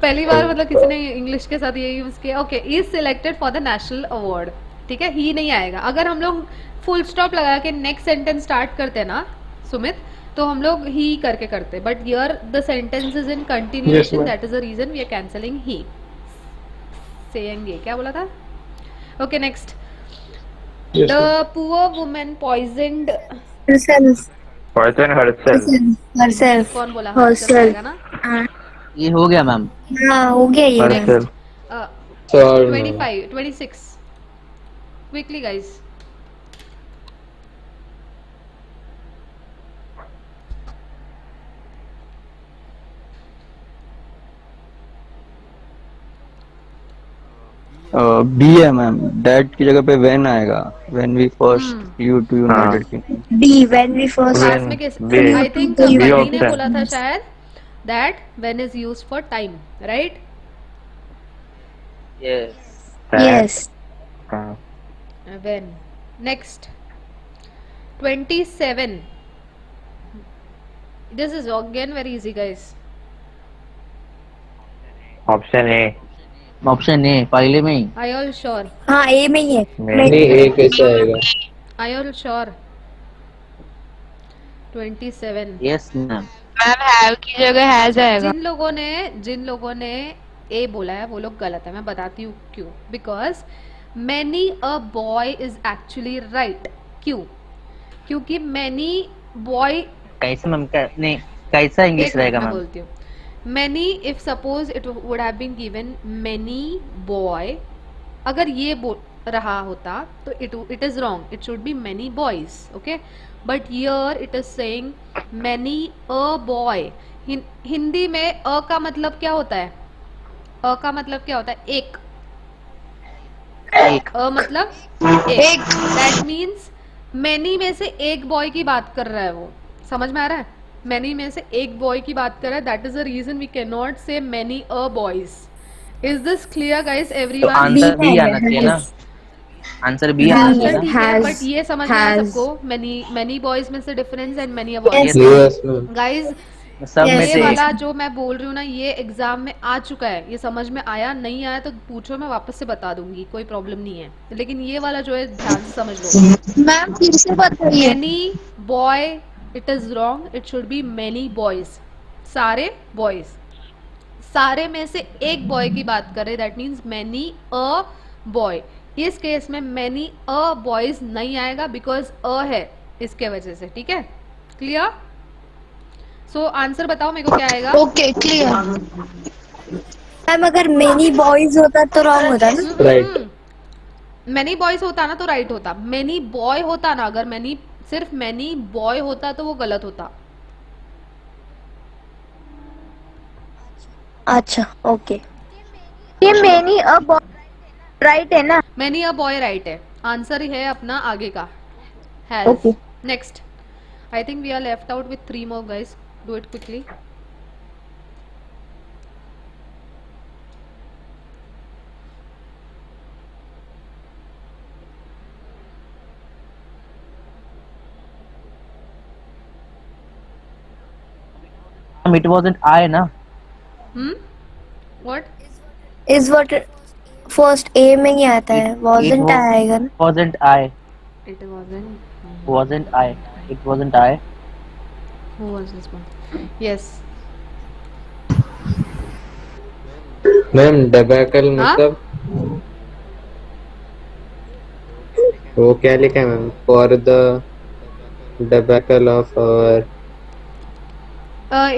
पहली बार मतलब किसी ने इंग्लिश के साथ ये यूज किया. Okay, is selected for the national award. ठीक है, ही नहीं आएगा. अगर हम लोग फुल स्टॉप लगा के नेक्स्ट सेंटेंस स्टार्ट करते हैं ना सुमित, तो हम लोग ही करके करते. But here the sentence is in continuation. That is the reason we are cancelling he. सेंगे क्या बोला था? Okay, next. The poor woman poisoned. Herself. Poison herself. Herself. कौन बोला? Herself. आएगा ना. ये हो गया मैम. हाँ, हो गया ये. Herself. 25 26 quickly, guys. बी है मैम. डैट की जगह पे व्हेन आएगा. When we first you to United Kingdom. B. When we first. When last में किस we- आई थिंक we बनी ने option. बोला था शायद that when is used for time, right? Yes. Yes. हाँ. When. Next 27. This is again very easy, guys. Option A. Option A पहले में ही। Are you all sure? हाँ ए में ही है। नहीं ए कैसे आएगा? Are you all sure? 27. Yes ma'am. Ma'am have की जगह हैज आएगा। जिन लोगों ने ए बोला है वो लोग गलत है। मैं बताती हूँ क्यों। Because many a boy is actually right. क्यों? क्योंकि मैनी बॉय कैसे मैम नहीं कैसा इंग्लिश रहेगा मैं मैम? बोलती हूँ many if suppose it would have been given many boy, अगर ये रहा होता तो it is wrong, it should be many boys. Okay, but here it is saying many a boy. Hindi में अ का मतलब क्या होता है? अ का मतलब क्या होता है? एक। अ मतलब एक। दैट मीन्स मैनी में से एक बॉय की बात कर रहा है वो। समझ में आ रहा है? मैनी में से एक बॉय की बात कर रहा है। That is the reason we can not say many a boys. Is this clear guys everyone? Answer B आना चाहिए ना, आंसर बी आना चाहिए आंसर ना। ठीक है, बट ये समझ में आया सबको मैनी बॉयज में से difference and many a boys. Yes ma'am. Guys सब में ये से वाला जो मैं बोल रही हूँ ना, ये एग्जाम में आ चुका है। ये समझ में आया नहीं आया तो पूछो, मैं वापस से बता दूंगी, कोई प्रॉब्लम नहीं है। लेकिन ये वाला जो है ध्यान से समझ लो। मैम फिर से बताइए। Many boy it is wrong, it should be many boys. सारे बॉयज, सारे में से एक बॉय की बात कर रहे, that means many a boy. इस केस में मैनी अ बॉयज नहीं आएगा बिकॉज अ है इसके वजह से। ठीक है, क्लियर? सो आंसर बताओ मेरे को क्या आएगा? Okay clear. मैम अगर मेनी बॉयज होता तो रॉन्ग होता ना। राइट। मैनी बॉयज होता ना तो राइट होता। मैनी बॉय होता ना, अगर मैनी सिर्फ मैनी बॉय होता तो वो गलत होता। अच्छा ओके। ये मैनी अ बॉय राइट है ना? मैनी अ बॉय राइट है। आंसर ही है अपना आगे का has. Okay. Next, I think we are left out with 3 more guys. Do it quickly. It wasn't I ना। What? Is what first A में ही आता है, wasn't आएगा ना। wasn't I, It wasn't. wasn't I, it wasn't I. Who was this one? Yes. Ma'am debacle हाँ? मतलब वो क्या लिखा है ma'am? For the debacle of और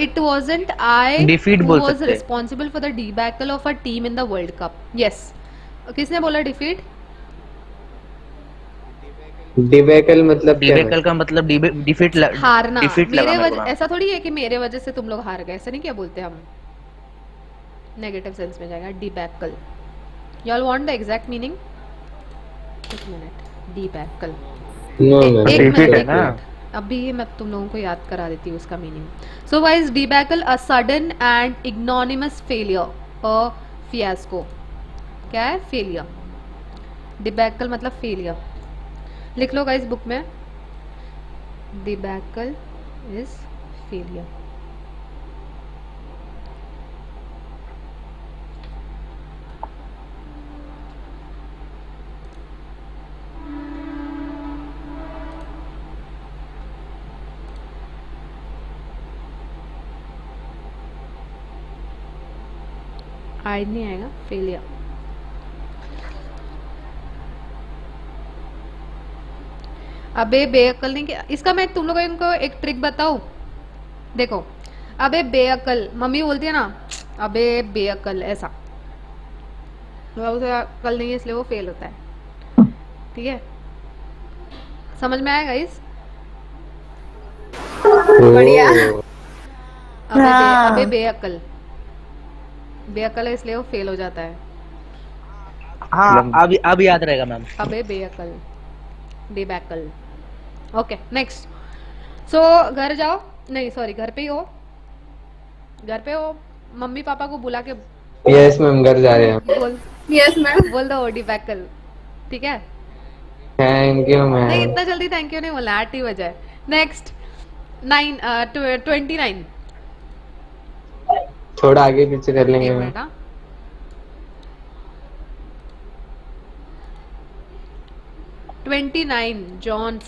It wasn't I Defeat who बोल was सकते हैं। responsible for the debacle of a team in the World Cup. Yes. किसने बोला defeat? डेबैकल मतलब क्या डिबेकल का मतलब डिफीट हारना। डिफीट लगा मेरे मेरे को वजह ना। ऐसा थोड़ी है कि मेरे वजह से तुम लोग हार गए, ऐसा नहीं क्या बोलते हम। नेगेटिव सेंस में जाएगा debacle. You all want the exact meaning? एक मिनट। Debacle no ma'am. एक Defeat है मिनट ना? अभी मैं तुम लोगों को याद करा देती हूँ उसका meaning. So guys, debacle a sudden and ignominious failure, a fiasco. क्या है? फेलियर। डिबैकल मतलब फेलियर। लिख लो गाइस बुक में, डिबैकल इज फेलियर। हाइड नहीं आएगा, फेलियर। अबे बेअक्ल नहीं क्या इसका? मैं तुम लोगों को एक ट्रिक बताऊं, देखो। अबे बेअक्ल मम्मी बोलती है ना, अबे बेअक्ल, ऐसा उसे अक्ल नहीं है इसलिए वो फेल होता है। ठीक है, समझ में आएगा इस? बढ़िया। अबे बेअक्ल, बेअक्ल है इसलिए वो फेल हो जाता है। हाँ अब याद रहेगा मैम। अबे बेअक्ल, डिबैकल। Okay next. सो घर जाओ, नहीं सॉरी घर पे ही हो, घर पे हो, मम्मी पापा को बुला के यस मैम घर जा रहे हैं। बोल, यस मैम। बोल दो डिबैकल। ठीक है, थैंक यू नहीं मैम। इतना जल्दी थैंक यू नहीं बोला, 8 ही बजा है। नेक्स्ट, 29. थोड़ा आगे पीछे कर लेंगे एक मैम. मिनट हाँ. $29 Johns.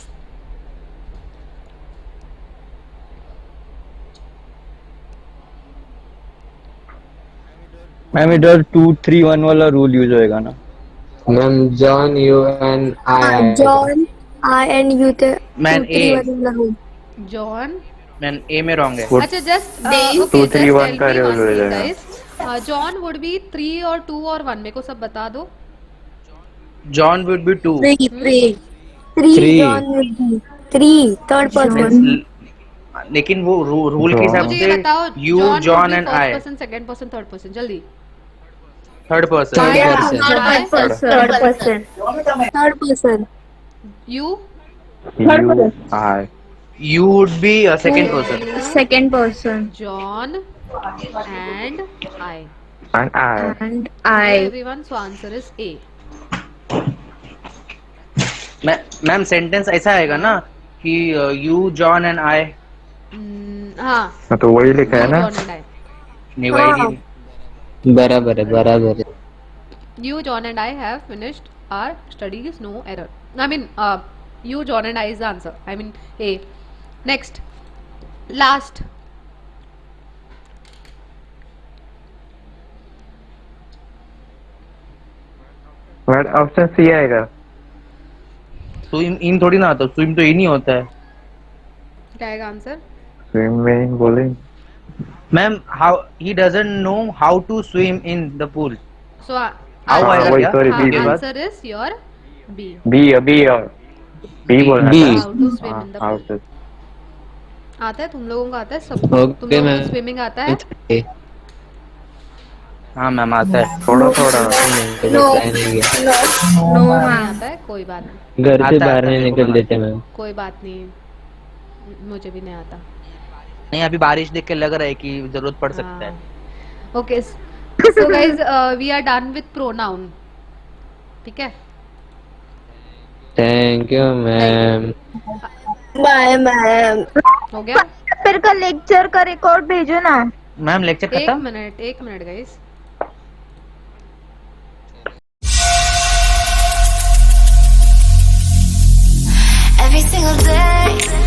मैम इधर 2-3-1 वाला रूल यूज होएगा ना. Ma'am John you and I. John I and you थे मैन ए. John. मैन ए में रॉन्ग है. अच्छा just Two, okay, just three, one tell का me rule one हो thing जाएगा. guys. John would be 3 और 2 और 1 मेरे को सब बता दो. John would be 2. Three John three third person. लेकिन वो रूल के हिसाब मुझे ये बताओ से you John and I. Person, second person, third person जल्दी. Third person. Third person. You. You, I. You would be a second person. Second person John and I. And I. And Okay, I. everyone, so answer is A. Ma'am sentence ऐसा आएगा ना कि यू जॉन एंड आई. हाँ. तो वही लिखा है You, ना. John and I. निवाई. बराबर है बराबर है. You, John and I have finished our studies, no error. I mean, you, John and I is the answer. I mean, A. Next. Last. But option C आएगा. स्विम इन थोड़ी ना आता. स्विम तो इन ही होता है. क्या आएगा आंसर? स्विमिंग बोले. Ma'am how he doesn't know how to swim in the pool. So, how हाँ, आएगा वही, क्या sorry, B के के बाद? answer is your B. B अभी और बी बोलना B. था. How to swim in the हाँ, pool. आता है तुम लोगों को आता है सबको. Okay, तुम लोगों ma'am. को स्विमिंग आता है? हाँ मैम आता है. थोड़ा थोड़ा. नहीं आता है, कोई बात नहीं. घर से आता बाहर है, नहीं मेरे को निकल देते मैम. कोई बात नहीं. मुझे भी नहीं आता. नहीं अभी बारिश देख के लग रहा है कि जरूरत पड़ सकता है. Okay, so guys, we are done with pronoun. ठीक है? Thank you ma'am. Bye ma'am. हो गया? फिर का लेक्चर का रिकॉर्ड भेजो ना. मैम लेक्चर एक खत्म. Minute guys. Every single day